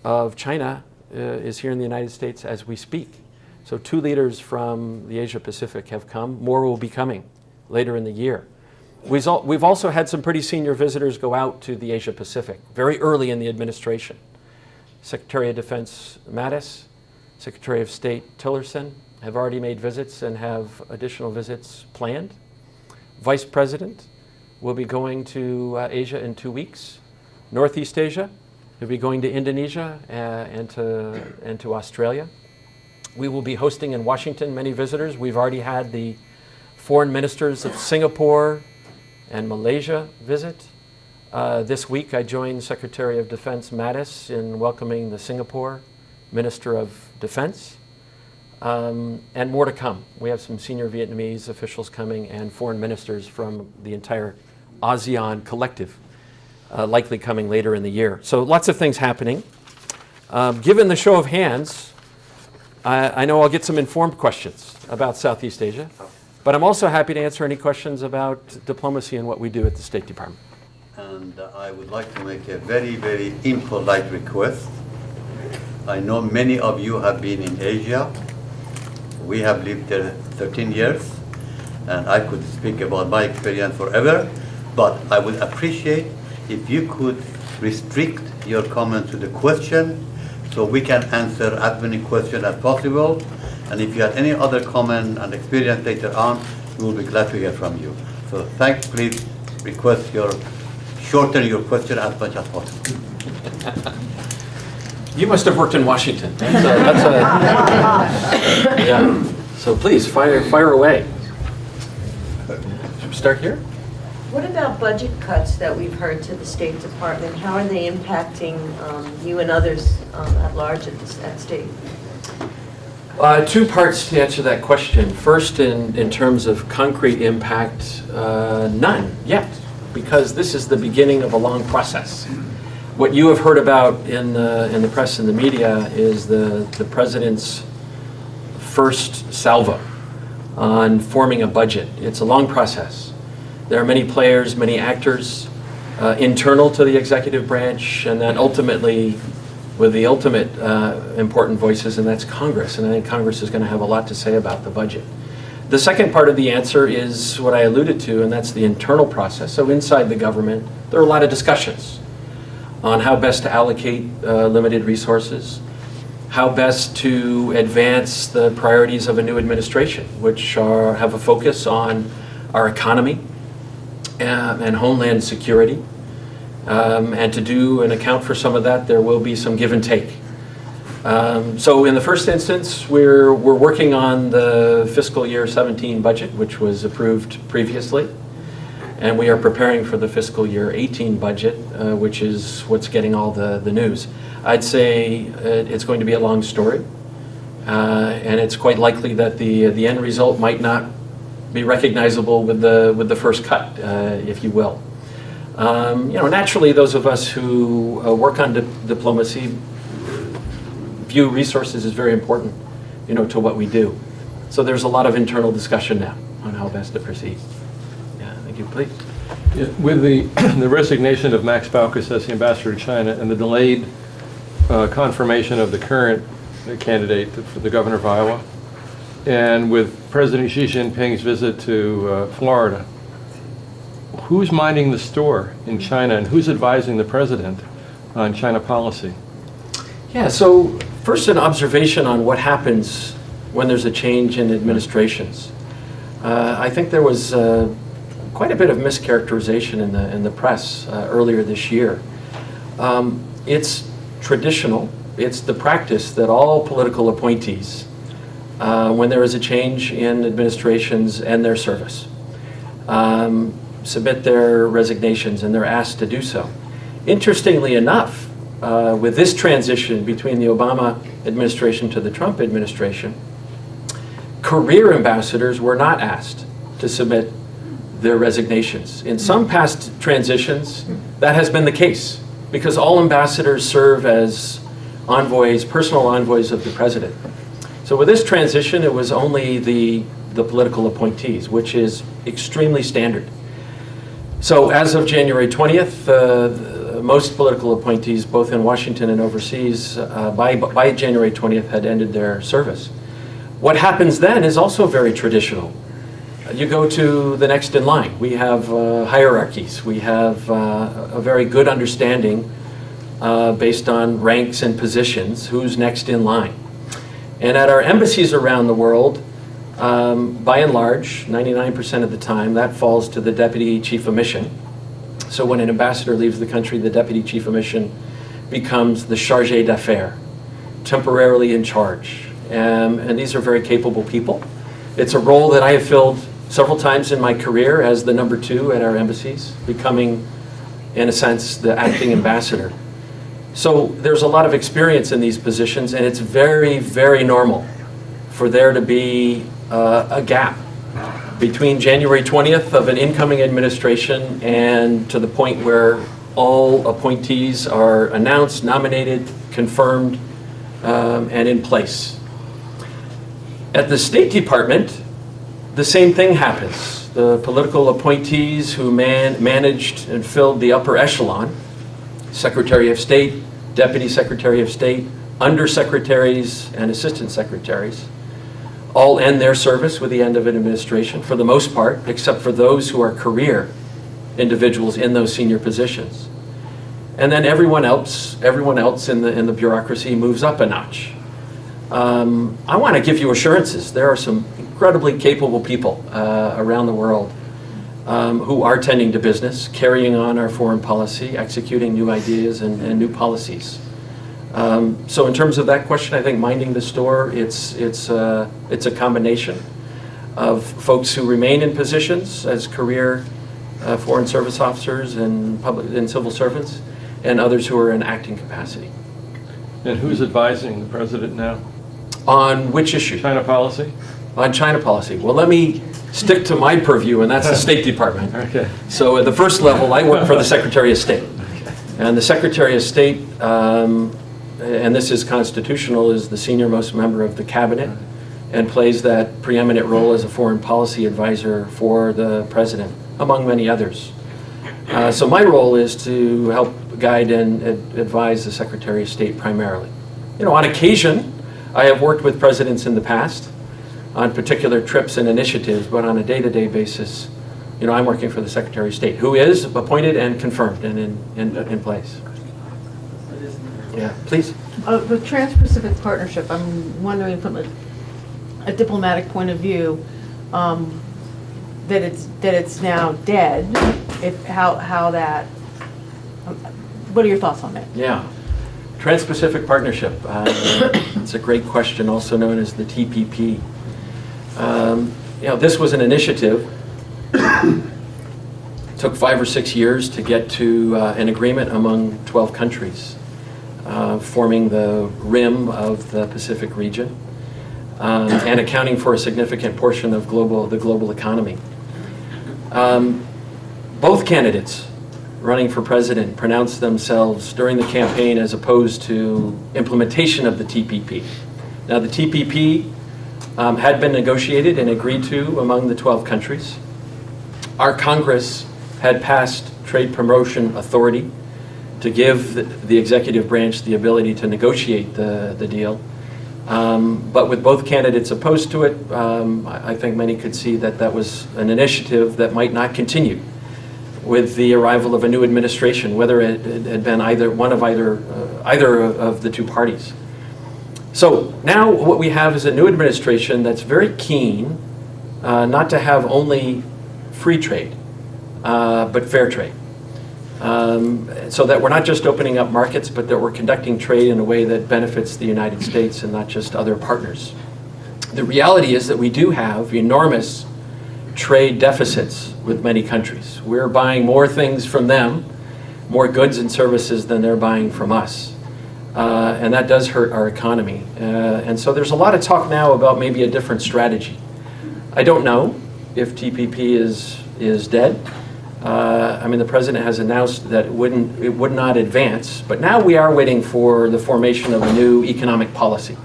of China is here in the United States as we speak. So 2 leaders from the Asia Pacific have come. More will be coming later in the year. We've also had some pretty senior visitors go out to the Asia Pacific very early in the administration. Secretary of Defense Mattis, Secretary of State Tillerson have already made visits and have additional visits planned. Vice President We'll be going to Asia in 2 weeks. Northeast Asia, we'll be going to Indonesia and to Australia. We will be hosting in Washington many visitors. We've already had the foreign ministers of Singapore and Malaysia visit. This week I joined Secretary of Defense Mattis in welcoming the Singapore Minister of Defense. And more to come. We have some senior Vietnamese officials coming and foreign ministers from the entire ASEAN collective likely coming later in the year. So lots of things happening. Given the show of hands, I know I'll get some informed questions about Southeast Asia, but I'm also happy to answer any questions about diplomacy and what we do at the State Department. And I would like to make a very, very impolite request. I know many of you have been in Asia. We have lived there 13 years, and I could speak about my experience forever, but I would appreciate if you could restrict your comment to the question so we can answer as many questions as possible. And if you have any other comment and experience later on, we will be glad to hear from you. So thanks, please shorten your question as much as possible. You must have worked in Washington. Yeah. So please, fire away. Should we start here? What about budget cuts that we've heard to the State Department? How are they impacting you and others at large at State? Two parts to answer that question. First, in terms of concrete impact, none yet, because this is the beginning of a long process. What you have heard about in the press and the media is the President's first salvo on forming a budget. It's a long process. There are many players, many actors, internal to the executive branch, and then ultimately with the ultimate important voices, and that's Congress. And I think Congress is going to have a lot to say about the budget. The second part of the answer is what I alluded to, and that's the internal process. So inside the government, there are a lot of discussions on how best to allocate limited resources, how best to advance the priorities of a new administration, which have a focus on our economy and homeland security. And to do and account for some of that, there will be some give and take. So in the first instance, we're working on the fiscal year 17 budget, which was approved previously. And we are preparing for the fiscal year 18 budget, which is what's getting all the news. I'd say it's going to be a long story. And it's quite likely that the end result might not be recognizable with the first cut, if you will. Naturally, those of us who work on diplomacy view resources as very important, to what we do. So there's a lot of internal discussion now on how best to proceed. Yeah, thank you. Please. Yeah, with the resignation of Max Baucus as the ambassador to China and the delayed confirmation of the current candidate for the governor of Iowa, and with President Xi Jinping's visit to Florida, who's minding the store in China and who's advising the president on China policy? Yeah, so first an observation on what happens when there's a change in administrations. I think there was quite a bit of mischaracterization in the press earlier this year. It's traditional, it's the practice that all political appointees, when there is a change in administrations and their service, submit their resignations, and they're asked to do so. Interestingly enough, with this transition between the Obama administration to the Trump administration, career ambassadors were not asked to submit their resignations. In some past transitions, that has been the case, because all ambassadors serve as envoys, personal envoys of the president. So with this transition, it was only the political appointees, which is extremely standard. So as of January 20th, most political appointees, both in Washington and overseas, by January 20th had ended their service. What happens then is also very traditional. You go to the next in line. We have hierarchies. We have a very good understanding based on ranks and positions, who's next in line. And at our embassies around the world, By and large, 99% of the time, that falls to the Deputy Chief of Mission. So when an ambassador leaves the country, the Deputy Chief of Mission becomes the Chargé d'Affaires, temporarily in charge. And these are very capable people. It's a role that I have filled several times in my career as the number 2 at our embassies, becoming, in a sense, the acting ambassador. So there's a lot of experience in these positions, and it's very, very normal for there to be a gap between January 20th of an incoming administration and to the point where all appointees are announced, nominated, confirmed, and in place. At the State Department, the same thing happens. The political appointees who managed and filled the upper echelon, Secretary of State, Deputy Secretary of State, undersecretaries, and assistant secretaries, all end their service with the end of an administration, for the most part, except for those who are career individuals in those senior positions. And then everyone else in the bureaucracy moves up a notch. I want to give you assurances. There are some incredibly capable people around the world who are tending to business, carrying on our foreign policy, executing new ideas and new policies. So in terms of that question, I think minding the store, it's a combination of folks who remain in positions as career foreign service officers and civil servants, and others who are in acting capacity. And who's advising the president now? On which issue? China policy? On China policy. Well, let me stick to my purview, and that's the State Department. Okay. So at the first level, I work for the Secretary of State. And the Secretary of State, and this is constitutional, is the senior most member of the cabinet and plays that preeminent role as a foreign policy advisor for the president, among many others. So my role is to help guide and advise the Secretary of State primarily. You know, on occasion, I have worked with presidents in the past on particular trips and initiatives, but on a day-to-day basis, you know, I'm working for the Secretary of State, who is appointed and confirmed and in place. Yeah, please. The Trans-Pacific Partnership, I'm wondering from a diplomatic point of view, that it's now dead. How that? What are your thoughts on that? Yeah, Trans-Pacific Partnership. It's a great question, also known as the TPP. You know, this was an initiative. It took 5 or 6 years to get to an agreement among 12 countries, forming the rim of the Pacific region, and accounting for a significant portion of the global economy. Both candidates running for president pronounced themselves during the campaign as opposed to implementation of the TPP. Now, the TPP had been negotiated and agreed to among the 12 countries. Our Congress had passed trade promotion authority to give the executive branch the ability to negotiate the deal. But with both candidates opposed to it, I think many could see that that was an initiative that might not continue with the arrival of a new administration, whether it had been either of the two parties. So now what we have is a new administration that's very keen not to have only free trade, but fair trade. So that we're not just opening up markets, but that we're conducting trade in a way that benefits the United States and not just other partners. The reality is that we do have enormous trade deficits with many countries. We're buying more things from them, more goods and services than they're buying from us. And that does hurt our economy. And so there's a lot of talk now about maybe a different strategy. I don't know if TPP is dead. I mean, the president has announced that it would not advance, but now we are waiting for the formation of a new economic policy.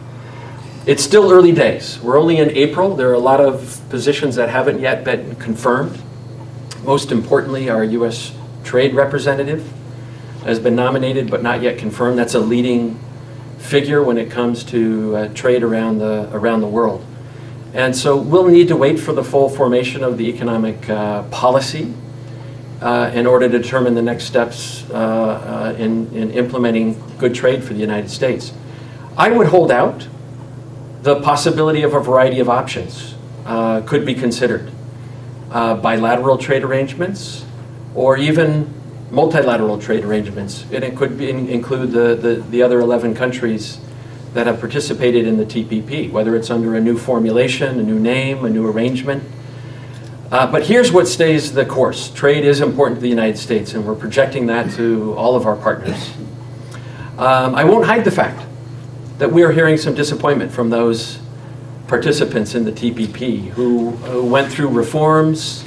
It's still early days. We're only in April. There are a lot of positions that haven't yet been confirmed. Most importantly, our U.S. trade representative has been nominated but not yet confirmed. That's a leading figure when it comes to trade around the world. And so we'll need to wait for the full formation of the economic policy in order to determine the next steps in implementing good trade for the United States. I would hold out the possibility of a variety of options. could be considered. Bilateral trade arrangements, or even multilateral trade arrangements. And it could include the other 11 countries that have participated in the TPP, whether it's under a new formulation, a new name, a new arrangement. But here's what stays the course. Trade is important to the United States, and we're projecting that to all of our partners. I won't hide the fact that we are hearing some disappointment from those participants in the TPP who went through reforms,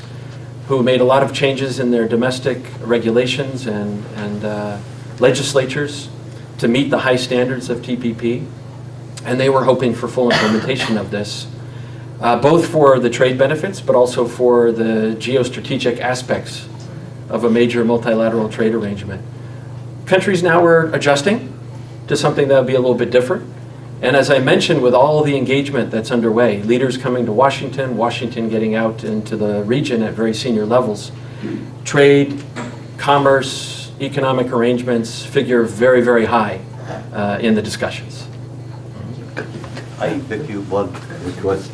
who made a lot of changes in their domestic regulations and legislatures to meet the high standards of TPP. And they were hoping for full implementation of this, both for the trade benefits, but also for the geostrategic aspects of a major multilateral trade arrangement. Countries now are adjusting to something that will be a little bit different. And as I mentioned, with all the engagement that's underway, leaders coming to Washington, Washington getting out into the region at very senior levels, trade, commerce, economic arrangements figure very, very high in the discussions. I beg you one request,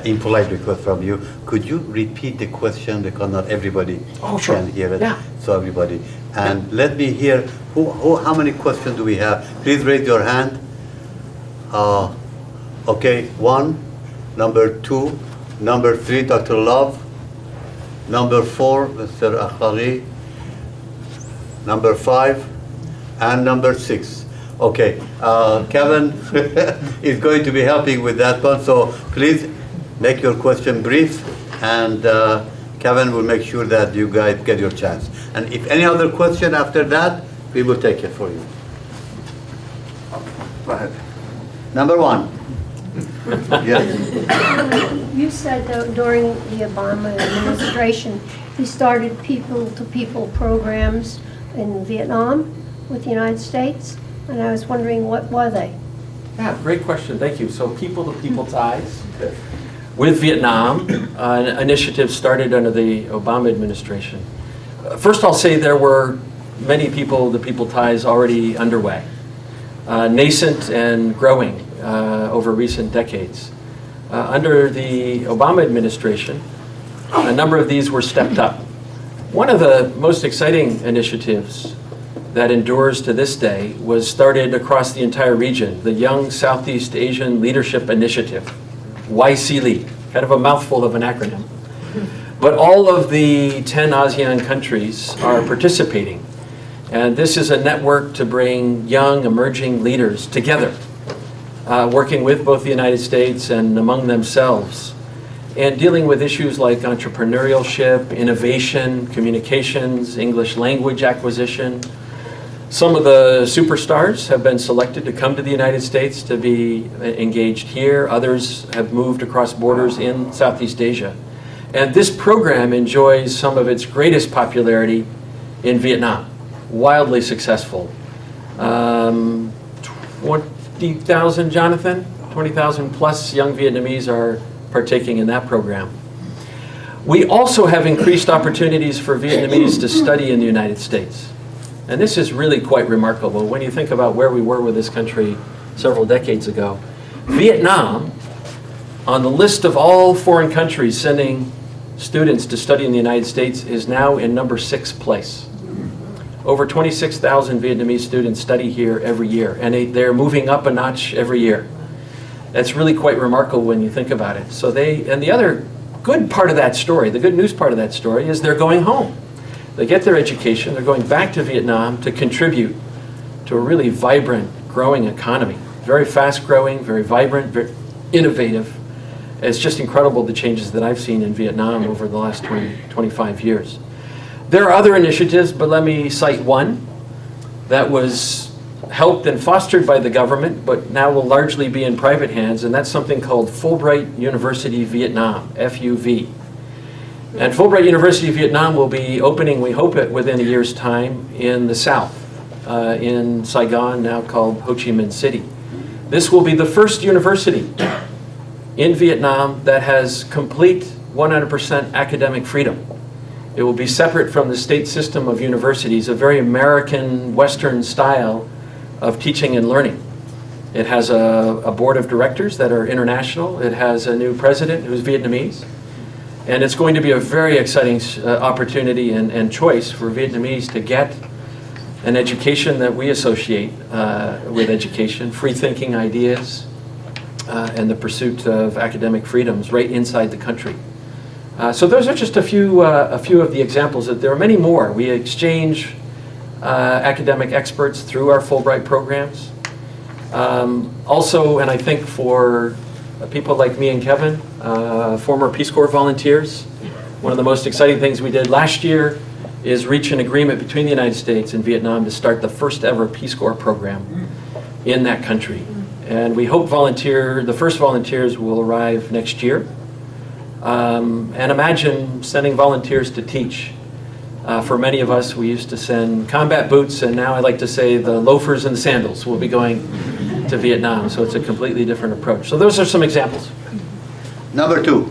impolite request from you. Could you repeat the question because not everybody can hear it? Yeah. So everybody. And let me hear, how many questions do we have? Please raise your hand. Okay, 1, number 2, number 3, Dr. Love, number 4, Mr. Akhari, number 5, and number 6. Okay, Kevin is going to be helping with that one, so please make your question brief, and Kevin will make sure that you guys get your chance. And if any other question after that, we will take it for you. Go ahead. Number 1. Yes. You said though, during the Obama administration, he started people-to-people programs in Vietnam with the United States, and I was wondering what were they? Yeah, great question, thank you. So people-to-people ties with Vietnam, an initiative started under the Obama administration. First I'll say there were many people-to-people ties already underway, nascent and growing over recent decades. Under the Obama administration, a number of these were stepped up. One of the most exciting initiatives that endures to this day was started across the entire region, the Young Southeast Asian Leadership Initiative, YSEALI, kind of a mouthful of an acronym. But all of the 10 ASEAN countries are participating. And this is a network to bring young, emerging leaders together, working with both the United States and among themselves, and dealing with issues like entrepreneurship, innovation, communications, English language acquisition. Some of the superstars have been selected to come to the United States to be engaged here. Others have moved across borders in Southeast Asia. And this program enjoys some of its greatest popularity in Vietnam, wildly successful. 20,000, Jonathan? 20,000 plus young Vietnamese are partaking in that program. We also have increased opportunities for Vietnamese to study in the United States. And this is really quite remarkable when you think about where we were with this country several decades ago. Vietnam, on the list of all foreign countries sending students to study in the United States, is now in number 6 place. Over 26,000 Vietnamese students study here every year, and they're moving up a notch every year. That's really quite remarkable when you think about it. So and the other good part of that story, the good news part of that story, is they're going home. They get their education, they're going back to Vietnam to contribute to a really vibrant, growing economy. Very fast growing, very vibrant, very innovative. It's just incredible the changes that I've seen in Vietnam over the last 25 years. There are other initiatives, but let me cite one that was helped and fostered by the government, but now will largely be in private hands, and that's something called Fulbright University Vietnam, FUV. And Fulbright University Vietnam will be opening, we hope it within a year's time, in the south, in Saigon, now called Ho Chi Minh City. This will be the first university in Vietnam that has complete 100% academic freedom. It will be separate from the state system of universities, a very American, Western style of teaching and learning. It has a board of directors that are international. It has a new president who's Vietnamese. And it's going to be a very exciting opportunity and choice for Vietnamese to get an education that we associate with education, free-thinking ideas, and the pursuit of academic freedoms right inside the country. So those are just a few of the examples. There are many more. We exchange academic experts through our Fulbright programs. Also, and I think for people like me and Kevin, former Peace Corps volunteers, one of the most exciting things we did last year is reach an agreement between the United States and Vietnam to start the first ever Peace Corps program in that country. And we hope the first volunteers will arrive next year. And imagine sending volunteers to teach. For many of us, we used to send combat boots, and now I like to say the loafers and the sandals will be going to Vietnam. So it's a completely different approach. So those are some examples. Number 2.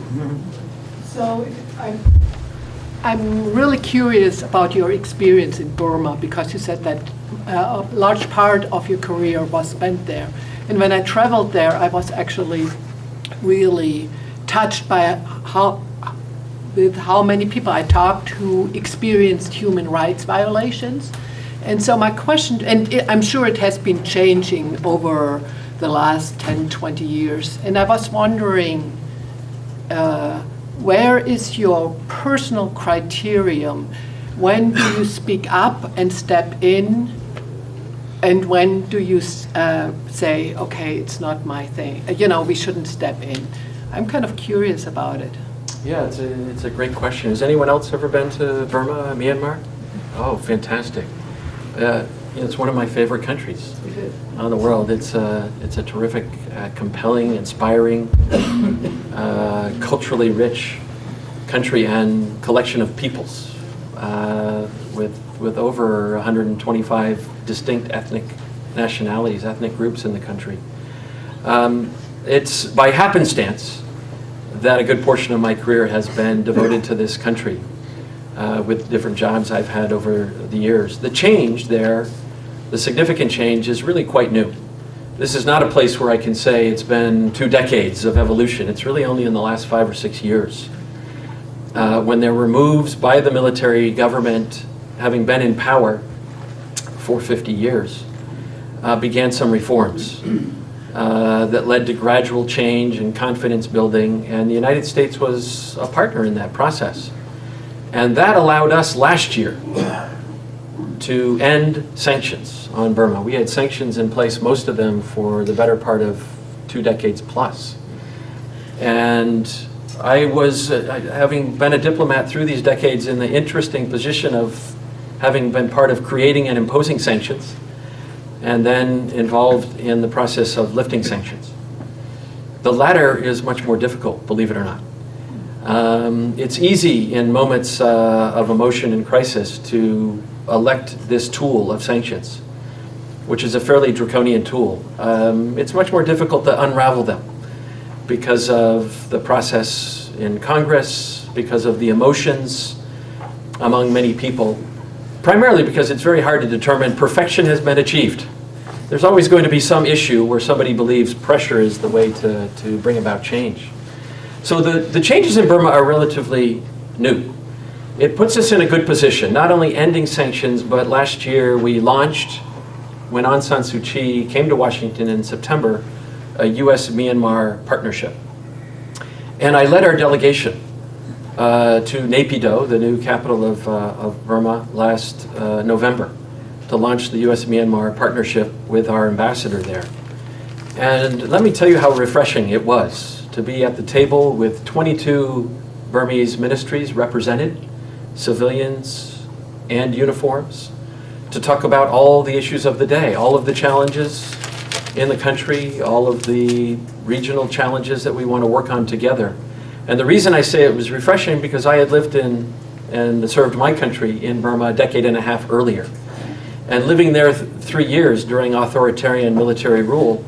So I'm really curious about your experience in Burma, because you said that a large part of your career was spent there. And when I traveled there, I was actually really touched by how many people I talked who experienced human rights violations. And so my question, and I'm sure it has been changing over the last 10, 20 years, and I was wondering, where is your personal criterion? When do you speak up and step in? And when do you say, okay, it's not my thing, we shouldn't step in? I'm kind of curious about it. Yeah, it's a great question. Has anyone else ever been to Burma, Myanmar? Oh, fantastic. It's one of my favorite countries in the world. It's a terrific, compelling, inspiring, culturally rich country and collection of peoples with over 125 distinct ethnic nationalities, ethnic groups in the country. It's by happenstance that a good portion of my career has been devoted to this country with different jobs I've had over the years. The change there, the significant change, is really quite new. This is not a place where I can say it's been 2 decades of evolution. It's really only in the last 5 or 6 years. When there were moves by the military government, having been in power for 50 years, began some reforms that led to gradual change and confidence building, and the United States was a partner in that process. And that allowed us last year to end sanctions on Burma. We had sanctions in place, most of them for the better part of 2 decades plus. And I was, having been a diplomat through these decades, in the interesting position of having been part of creating and imposing sanctions, and then involved in the process of lifting sanctions. The latter is much more difficult, believe it or not. It's easy in moments of emotion and crisis to elect this tool of sanctions, which is a fairly draconian tool. It's much more difficult to unravel them because of the process in Congress, because of the emotions among many people, primarily because it's very hard to determine perfection has been achieved. There's always going to be some issue where somebody believes pressure is the way to bring about change. So the changes in Burma are relatively new. It puts us in a good position, not only ending sanctions, but last year we launched, when Aung San Suu Kyi came to Washington in September, a U.S.-Myanmar partnership. And I led our delegation to Naypyidaw, the new capital of Burma, last November, to launch the U.S.-Myanmar partnership with our ambassador there. And let me tell you how refreshing it was to be at the table with 22 Burmese ministries represented, civilians and uniforms, to talk about all the issues of the day, all of the challenges in the country, all of the regional challenges that we want to work on together. And the reason I say it was refreshing because I had lived in and served my country in Burma a decade and a half earlier. And living there 3 years during authoritarian military rule,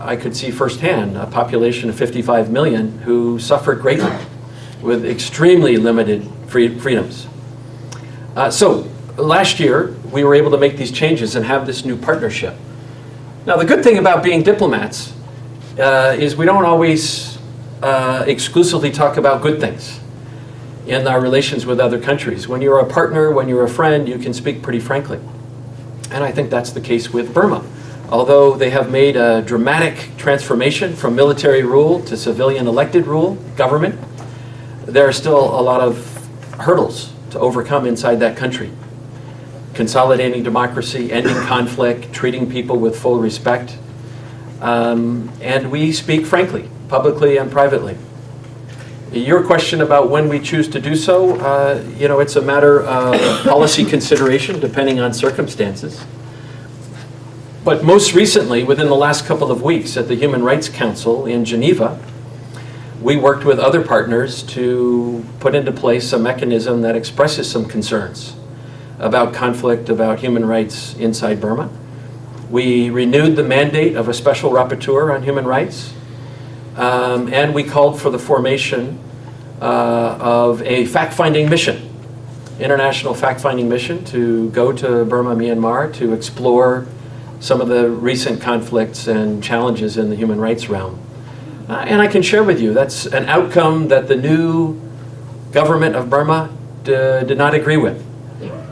I could see firsthand a population of 55 million who suffered greatly with extremely limited freedoms. So last year, we were able to make these changes and have this new partnership. Now, the good thing about being diplomats is we don't always exclusively talk about good things in our relations with other countries. When you're a partner, when you're a friend, you can speak pretty frankly. And I think that's the case with Burma. Although they have made a dramatic transformation from military rule to civilian elected rule, government, there are still a lot of hurdles to overcome inside that country. Consolidating democracy, ending conflict, treating people with full respect. And we speak frankly, publicly and privately. Your question about when we choose to do so, it's a matter of policy consideration depending on circumstances. But most recently, within the last couple of weeks at the Human Rights Council in Geneva, we worked with other partners to put into place a mechanism that expresses some concerns about conflict, about human rights inside Burma. We renewed the mandate of a special rapporteur on human rights, and we called for the formation of a fact-finding mission, international fact-finding mission to go to Burma, Myanmar to explore some of the recent conflicts and challenges in the human rights realm. And I can share with you, that's an outcome that the new government of Burma did not agree with.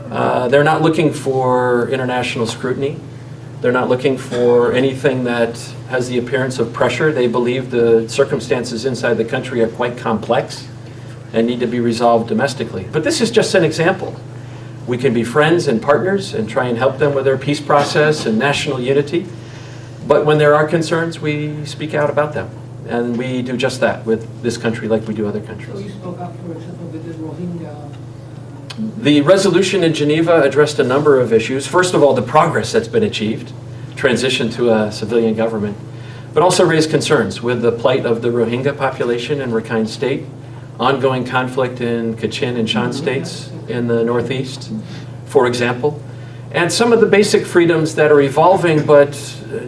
They're not looking for international scrutiny. They're not looking for anything that has the appearance of pressure. They believe the circumstances inside the country are quite complex and need to be resolved domestically. But this is just an example. We can be friends and partners and try and help them with their peace process and national unity. But when there are concerns, we speak out about them. And we do just that with this country like we do other countries. So you spoke up, for example, with the Rohingya. The resolution in Geneva addressed a number of issues. First of all, the progress that's been achieved, transition to a civilian government, but also raised concerns with the plight of the Rohingya population in Rakhine State, ongoing conflict in Kachin and Shan states in the northeast, for example, and some of the basic freedoms that are evolving but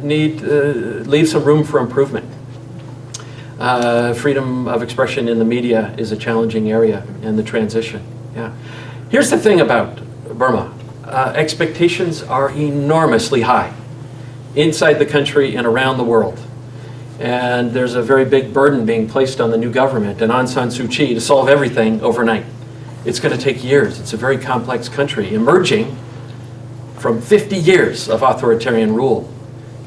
leave some room for improvement. Freedom of expression in the media is a challenging area in the transition. Yeah. Here's the thing about Burma. Expectations are enormously high inside the country and around the world. And there's a very big burden being placed on the new government and Aung San Suu Kyi to solve everything overnight. It's going to take years. It's a very complex country, emerging from 50 years of authoritarian rule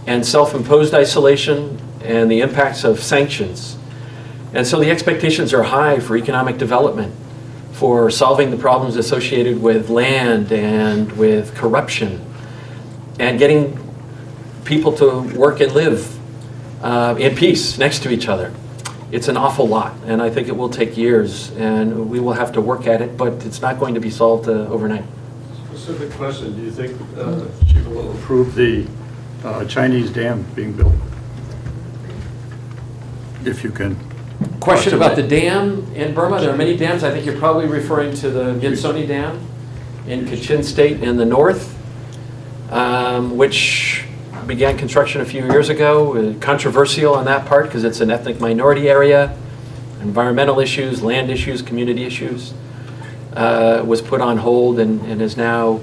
and self-imposed isolation and the impacts of sanctions. And so the expectations are high for economic development, for solving the problems associated with land and with corruption, and getting people to work and live in peace next to each other. It's an awful lot, and I think it will take years, and we will have to work at it, but it's not going to be solved overnight. Specific question, do you think she will approve the Chinese dam being built? If you can. Question about the dam in Burma. There are many dams. I think you're probably referring to the Gyeonsoni Dam in Kachin State in the north, which began construction a few years ago. Controversial on that part because it's an ethnic minority area, environmental issues, land issues, community issues. Was put on hold and is now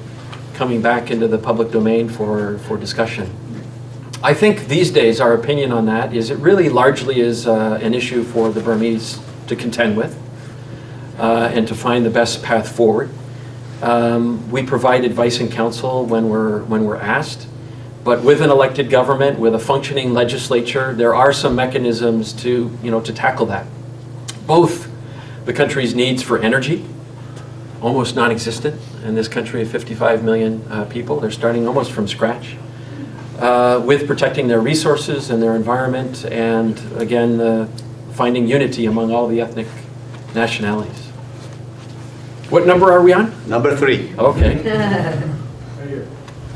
coming back into the public domain for discussion. I think these days our opinion on that is it really largely is an issue for the Burmese to contend with and to find the best path forward. We provide advice and counsel when we're asked, but with an elected government, with a functioning legislature, there are some mechanisms to tackle that. Both the country's needs for energy, almost non-existent in this country of 55 million people. They're starting almost from scratch. With protecting their resources and their environment, and again, finding unity among all the ethnic nationalities. What number are we on? Number 3. Okay. Right here.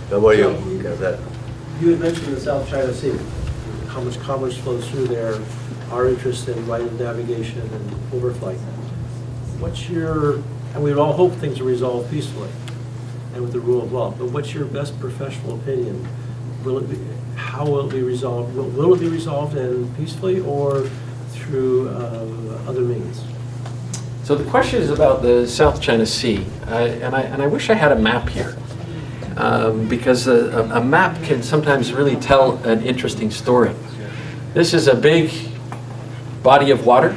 How are you? You had mentioned the South China Sea, how much commerce flows through there, our interest in right of navigation and overflight. What's your, and we'd all hope things are resolved peacefully and with the rule of law, but what's your best professional opinion? Will it be, how will it be resolved? Will it be resolved and peacefully or through other means? So the question is about the South China Sea, and I wish I had a map here. because a map can sometimes really tell an interesting story. This is a big body of water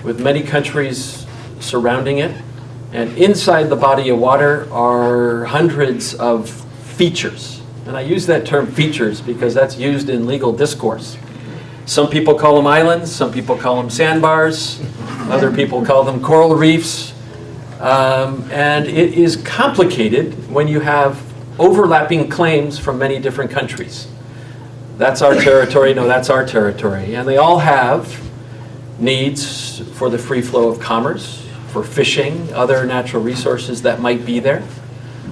with many countries surrounding it. And inside the body of water are hundreds of features. And I use that term features because that's used in legal discourse. Some people call them islands, some people call them sandbars, other people call them coral reefs. And it is complicated when you have overlapping claims from many different countries. That's our territory, no, that's our territory. And they all have needs for the free flow of commerce, for fishing, other natural resources that might be there,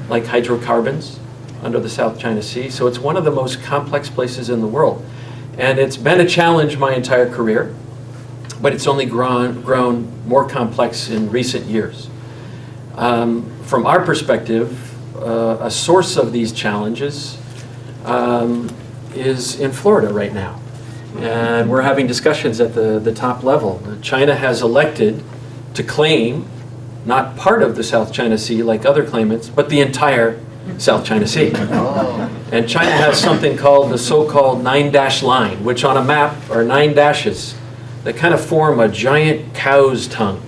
like hydrocarbons under the South China Sea. So it's one of the most complex places in the world. And it's been a challenge my entire career, but it's only grown more complex in recent years. From our perspective, a source of these challenges is in Florida right now. And we're having discussions at the top level. China has elected to claim not part of the South China Sea like other claimants, but the entire South China Sea. And China has something called the so-called 9-dash line, which on a map are 9 dashes that kind of form a giant cow's tongue.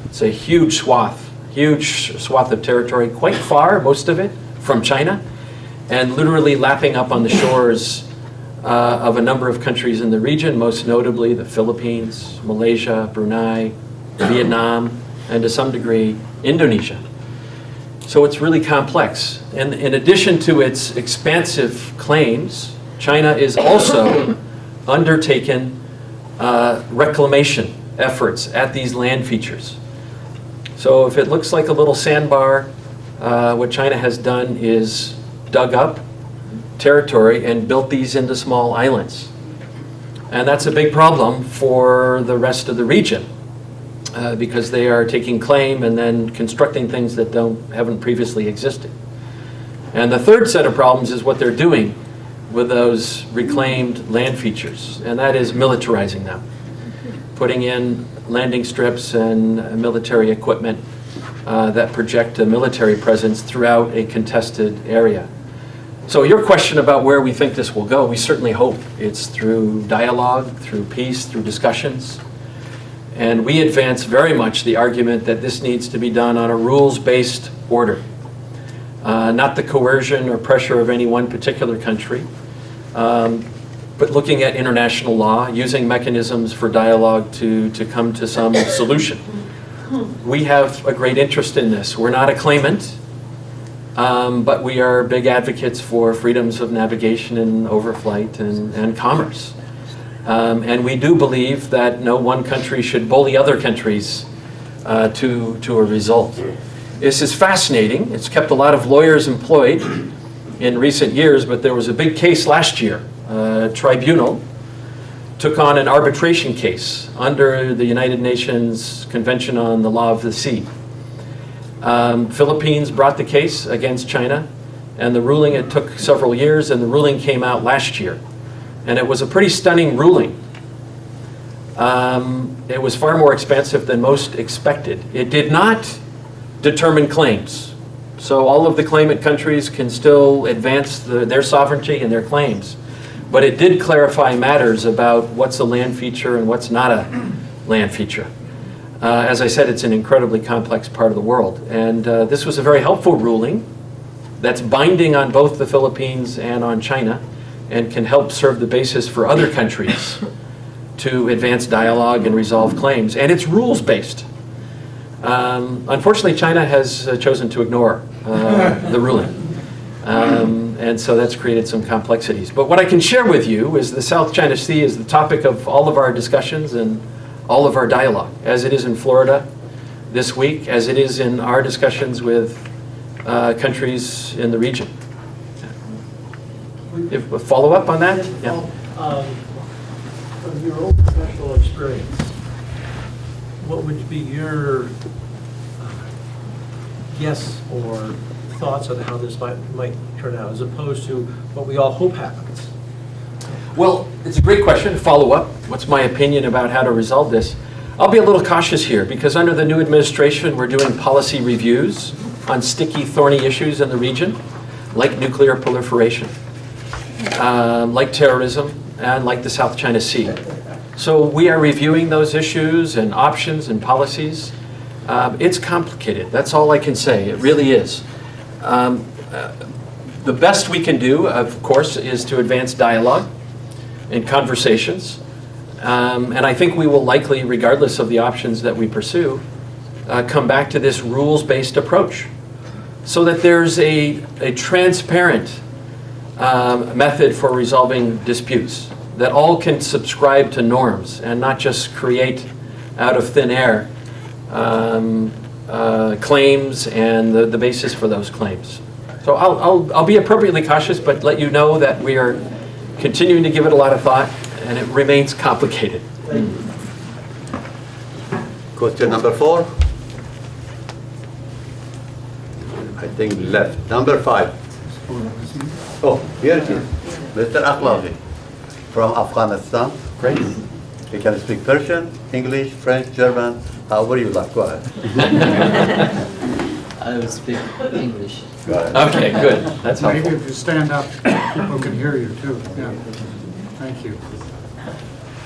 It's a huge swath of territory, quite far, most of it, from China, and literally lapping up on the shores of a number of countries in the region, most notably the Philippines, Malaysia, Brunei, Vietnam, and to some degree, Indonesia. So it's really complex. And in addition to its expansive claims, China is also undertaken reclamation efforts at these land features. So if it looks like a little sandbar, what China has done is dug up territory and built these into small islands. And that's a big problem for the rest of the region because they are taking claim and then constructing things that haven't previously existed. And the third set of problems is what they're doing with those reclaimed land features, and that is militarizing them, putting in landing strips and military equipment that project a military presence throughout a contested area. So your question about where we think this will go, we certainly hope it's through dialogue, through peace, through discussions. And we advance very much the argument that this needs to be done on a rules-based order, not the coercion or pressure of any one particular country, but looking at international law, using mechanisms for dialogue to come to some solution. We have a great interest in this. We're not a claimant, but we are big advocates for freedoms of navigation and overflight and commerce. And we do believe that no one country should bully other countries to a result. This is fascinating. It's kept a lot of lawyers employed in recent years, but there was a big case last year. A tribunal took on an arbitration case under the United Nations Convention on the Law of the Sea. Philippines brought the case against China, and the ruling, it took several years, and the ruling came out last year. And it was a pretty stunning ruling. It was far more expansive than most expected. It did not determine claims. So all of the claimant countries can still advance their sovereignty and their claims. But it did clarify matters about what's a land feature and what's not a land feature. As I said, it's an incredibly complex part of the world. And this was a very helpful ruling that's binding on both the Philippines and on China, and can help serve the basis for other countries to advance dialogue and resolve claims. And it's rules-based. Unfortunately, China has chosen to ignore the ruling. And so that's created some complexities. But what I can share with you is the South China Sea is the topic of all of our discussions and all of our dialogue, as it is in Florida this week, as it is in our discussions with countries in the region. If a follow-up on that? Yeah. From your own professional experience, what would be your guess or thoughts on how this might turn out, as opposed to what we all hope happens? Well, it's a great question. Follow-up. What's my opinion about how to resolve this? I'll be a little cautious here, because under the new administration, we're doing policy reviews on sticky, thorny issues in the region. like nuclear proliferation, like terrorism, and like the South China Sea. So we are reviewing those issues and options and policies. It's complicated. That's all I can say. It really is. The best we can do, of course, is to advance dialogue and conversations. And I think we will likely, regardless of the options that we pursue, come back to this rules-based approach so that there's a transparent method for resolving disputes, that all can subscribe to norms and not just create out of thin air claims and the basis for those claims. So I'll be appropriately cautious, but let you know that we are continuing to give it a lot of thought, and it remains complicated. Question number 4. I think left. Number 5. Oh, here it is. Mr. Akhlavi from Afghanistan. Great. You can speak Persian, English, French, German, however you like. Go ahead. I will speak English. Go ahead. Okay, good. That's Maybe helpful. if you stand up, people can hear you too. Yeah. Thank you.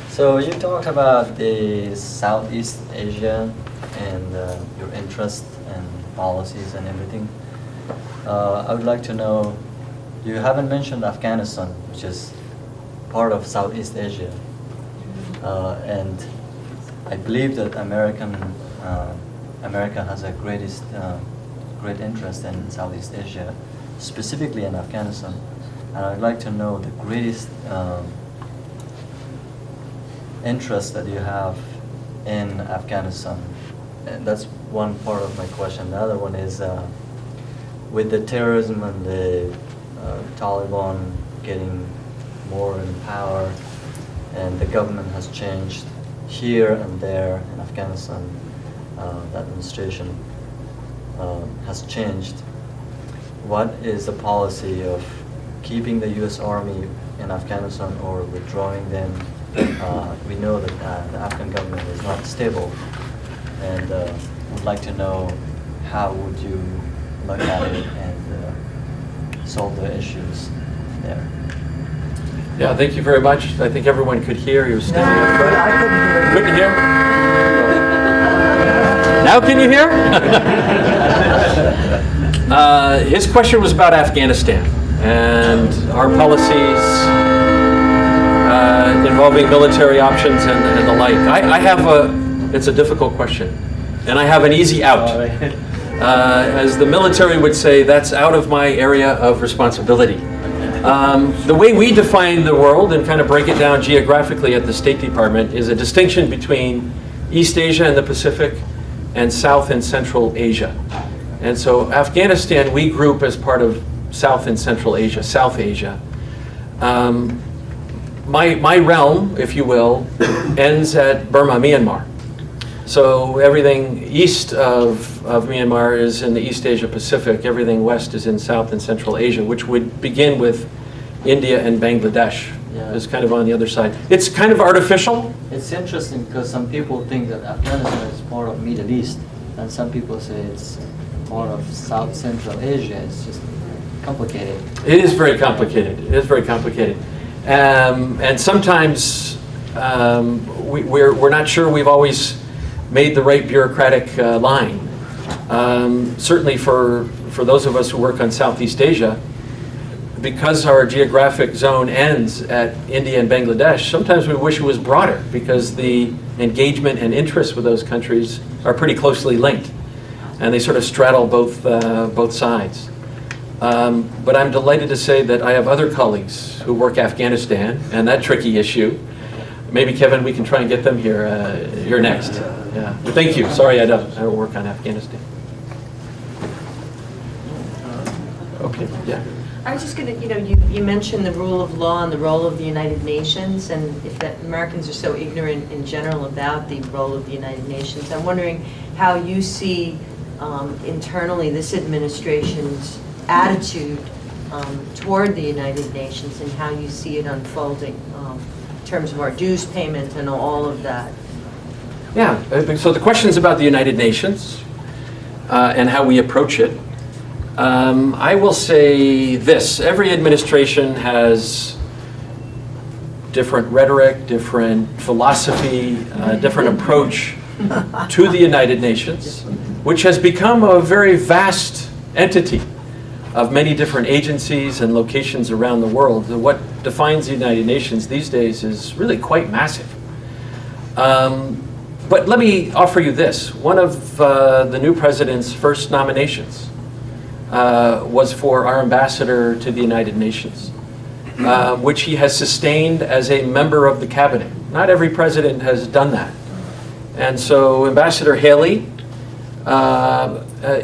So you talked about the Southeast Asia and your interest and policies and everything. I would like to know, you haven't mentioned Afghanistan, which is part of Southeast Asia. And I believe that America has a great interest in Southeast Asia, specifically in Afghanistan. And I'd like to know the greatest interest that you have in Afghanistan. And that's one part of my question. The other one is with the terrorism and the Taliban getting more in power, and the government has changed here and there in Afghanistan, the administration has changed. What is the policy of keeping the U.S. Army in Afghanistan or withdrawing them? We know that the Afghan government is not stable, and would like to know how would you look at it and solve the issues there. Yeah, thank you very much. I think everyone could hear. He was standing up front. I couldn't hear. Couldn't hear? Now can you hear? His question was about Afghanistan and our policies involving military options and the like. It's a difficult question, and I have an easy out. As the military would say, that's out of my area of responsibility. The way we define the world and kind of break it down geographically at the State Department is a distinction between East Asia and the Pacific and South and Central Asia. And so Afghanistan we group as part of South and Central Asia, South Asia. My realm, if you will, ends at Burma, Myanmar. So everything east of Myanmar is in the East Asia Pacific. Everything west is in South and Central Asia, which would begin with India and Bangladesh. Yeah. Is kind of on the other side. It's kind of artificial. It's interesting because some people think that Afghanistan is part of Middle East, and some people say it's part of South Central Asia. It's just complicated. It is very complicated. It is very complicated. And sometimes we're not sure we've always made the right bureaucratic line. Certainly for those of us who work on Southeast Asia, because our geographic zone ends at India and Bangladesh, sometimes we wish it was broader because the engagement and interests with those countries are pretty closely linked, and they sort of straddle both sides. But I'm delighted to say that I have other colleagues who work Afghanistan and that tricky issue. Maybe, Kevin, we can try and get them here next. Yeah. But thank you. Sorry, I don't work on Afghanistan. Okay, yeah. I was just going to, you mentioned the rule of law and the role of the United Nations, and if that Americans are so ignorant in general about the role of the United Nations, I'm wondering how you see internally this administration's attitude toward the United Nations and how you see it unfolding in terms of our dues payment and all of that. Yeah, so the question is about the United Nations and how we approach it. I will say this. Every administration has different rhetoric, different philosophy, different approach to the United Nations, which has become a very vast entity of many different agencies and locations around the world. What defines the United Nations these days is really quite massive. But let me offer you this. One of the new president's first nominations was for our ambassador to the United Nations, which he has sustained as a member of the cabinet. Not every president has done that. And so Ambassador Haley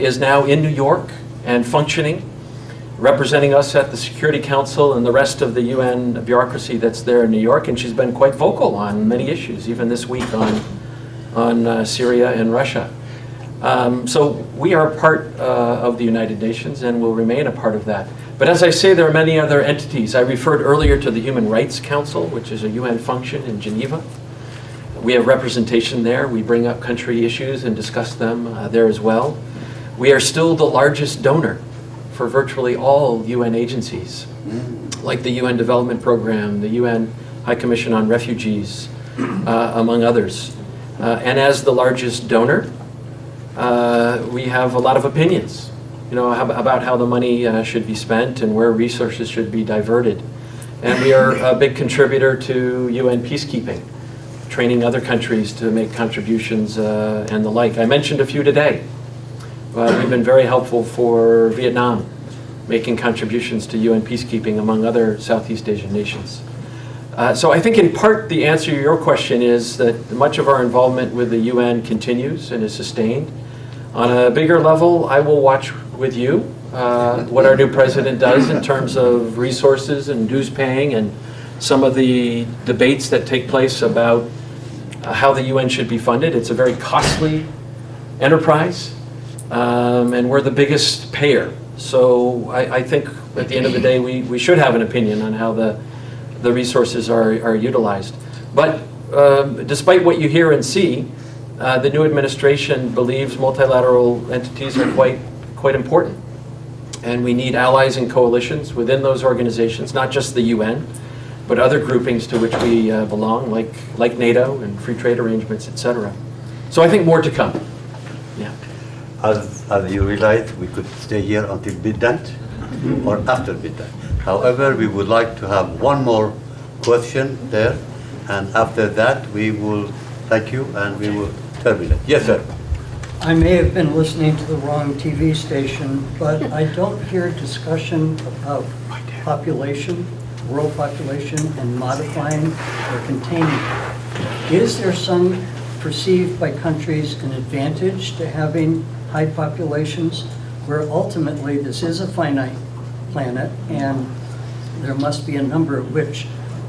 is now in New York and functioning, representing us at the Security Council and the rest of the UN bureaucracy that's there in New York, and she's been quite vocal on many issues, even this week on Syria and Russia. So we are part of the United Nations and will remain a part of that. But as I say, there are many other entities. I referred earlier to the Human Rights Council, which is a UN function in Geneva. We have representation there. We bring up country issues and discuss them there as well. We are still the largest donor for virtually all UN agencies, like the UN Development Program, the UN High Commission on Refugees, among others. And as the largest donor, we have a lot of opinions, about how the money should be spent and where resources should be diverted. And we are a big contributor to UN peacekeeping, training other countries to make contributions and the like. I mentioned a few today. We've been very helpful for Vietnam, making contributions to UN peacekeeping among other Southeast Asian nations. So I think in part the answer to your question is that much of our involvement with the UN continues and is sustained. On a bigger level, I will watch with you what our new president does in terms of resources and dues paying and some of the debates that take place about how the UN should be funded. It's a very costly enterprise, and we're the biggest payer. So I think at the end of the day, we should have an opinion on how the resources are utilized. But despite what you hear and see, the new administration believes multilateral entities are quite important. And we need allies and coalitions within those organizations, not just the UN, but other groupings to which we belong, like NATO and free trade arrangements, etc. So I think more to come. Yeah. As you realize, we could stay here until midnight or after midnight. However, we would like to have one more question there, and after that we will thank you and we will terminate. Yes, sir. I may have been listening to the wrong TV station, but I don't hear discussion about population, world population, and modifying or containing it. Is there some perceived by countries an advantage to having high populations, where ultimately this is a finite planet and there must be a number at which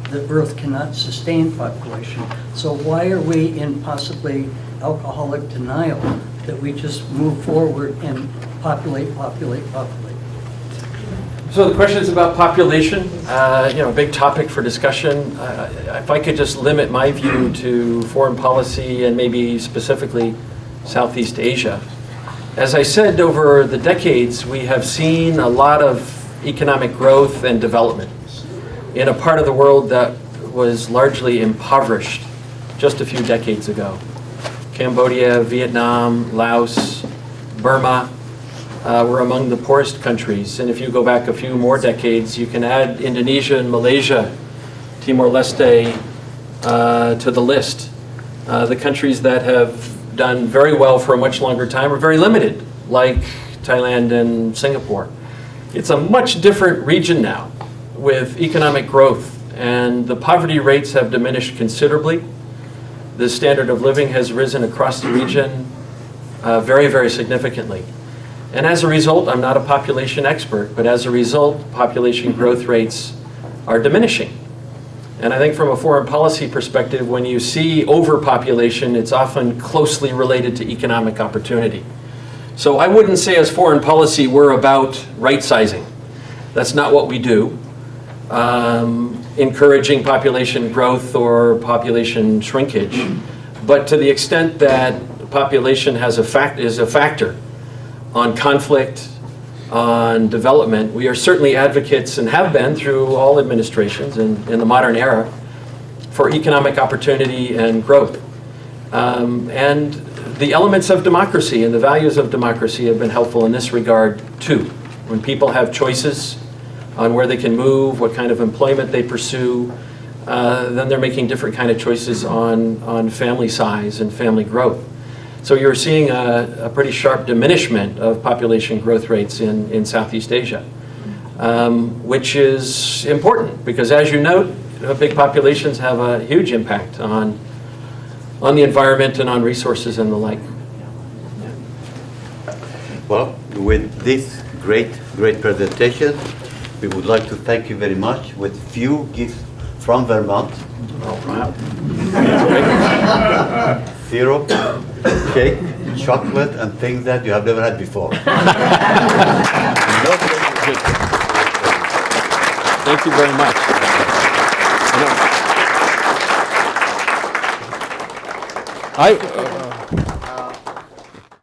the Earth cannot sustain population? So why are we in possibly alcoholic denial that we just move forward and populate? So the question is about population, a big topic for discussion. If I could just limit my view to foreign policy and maybe specifically Southeast Asia. As I said, over the decades, we have seen a lot of economic growth and development in a part of the world that was largely impoverished just a few decades ago. Cambodia, Vietnam, Laos, Burma were among the poorest countries. And if you go back a few more decades, you can add Indonesia and Malaysia, Timor-Leste to the list. The countries that have done very well for a much longer time are very limited, like Thailand and Singapore. It's a much different region now with economic growth, and the poverty rates have diminished considerably. The standard of living has risen across the region very, very significantly. And as a result, I'm not a population expert, but as a result, population growth rates are diminishing. And I think from a foreign policy perspective, when you see overpopulation, it's often closely related to economic opportunity. So I wouldn't say as foreign policy we're about right-sizing. That's not what we do. Encouraging population growth or population shrinkage. But to the extent that population is a factor on conflict, on development, we are certainly advocates and have been through all administrations in the modern era for economic opportunity and growth. And the elements of democracy and the values of democracy have been helpful in this regard too. When people have choices on where they can move, what kind of employment they pursue, then they're making different kind of choices on family size and family growth. So you're seeing a pretty sharp diminishment of population growth rates in Southeast Asia, which is important because, as you note, big populations have a huge impact on the environment and on resources and the like. Well, with this great presentation, we would like to thank you very much with few gifts from Vermont. Oh, wow. Syrup, cake, chocolate, and things that you have never had before. Thank you very much.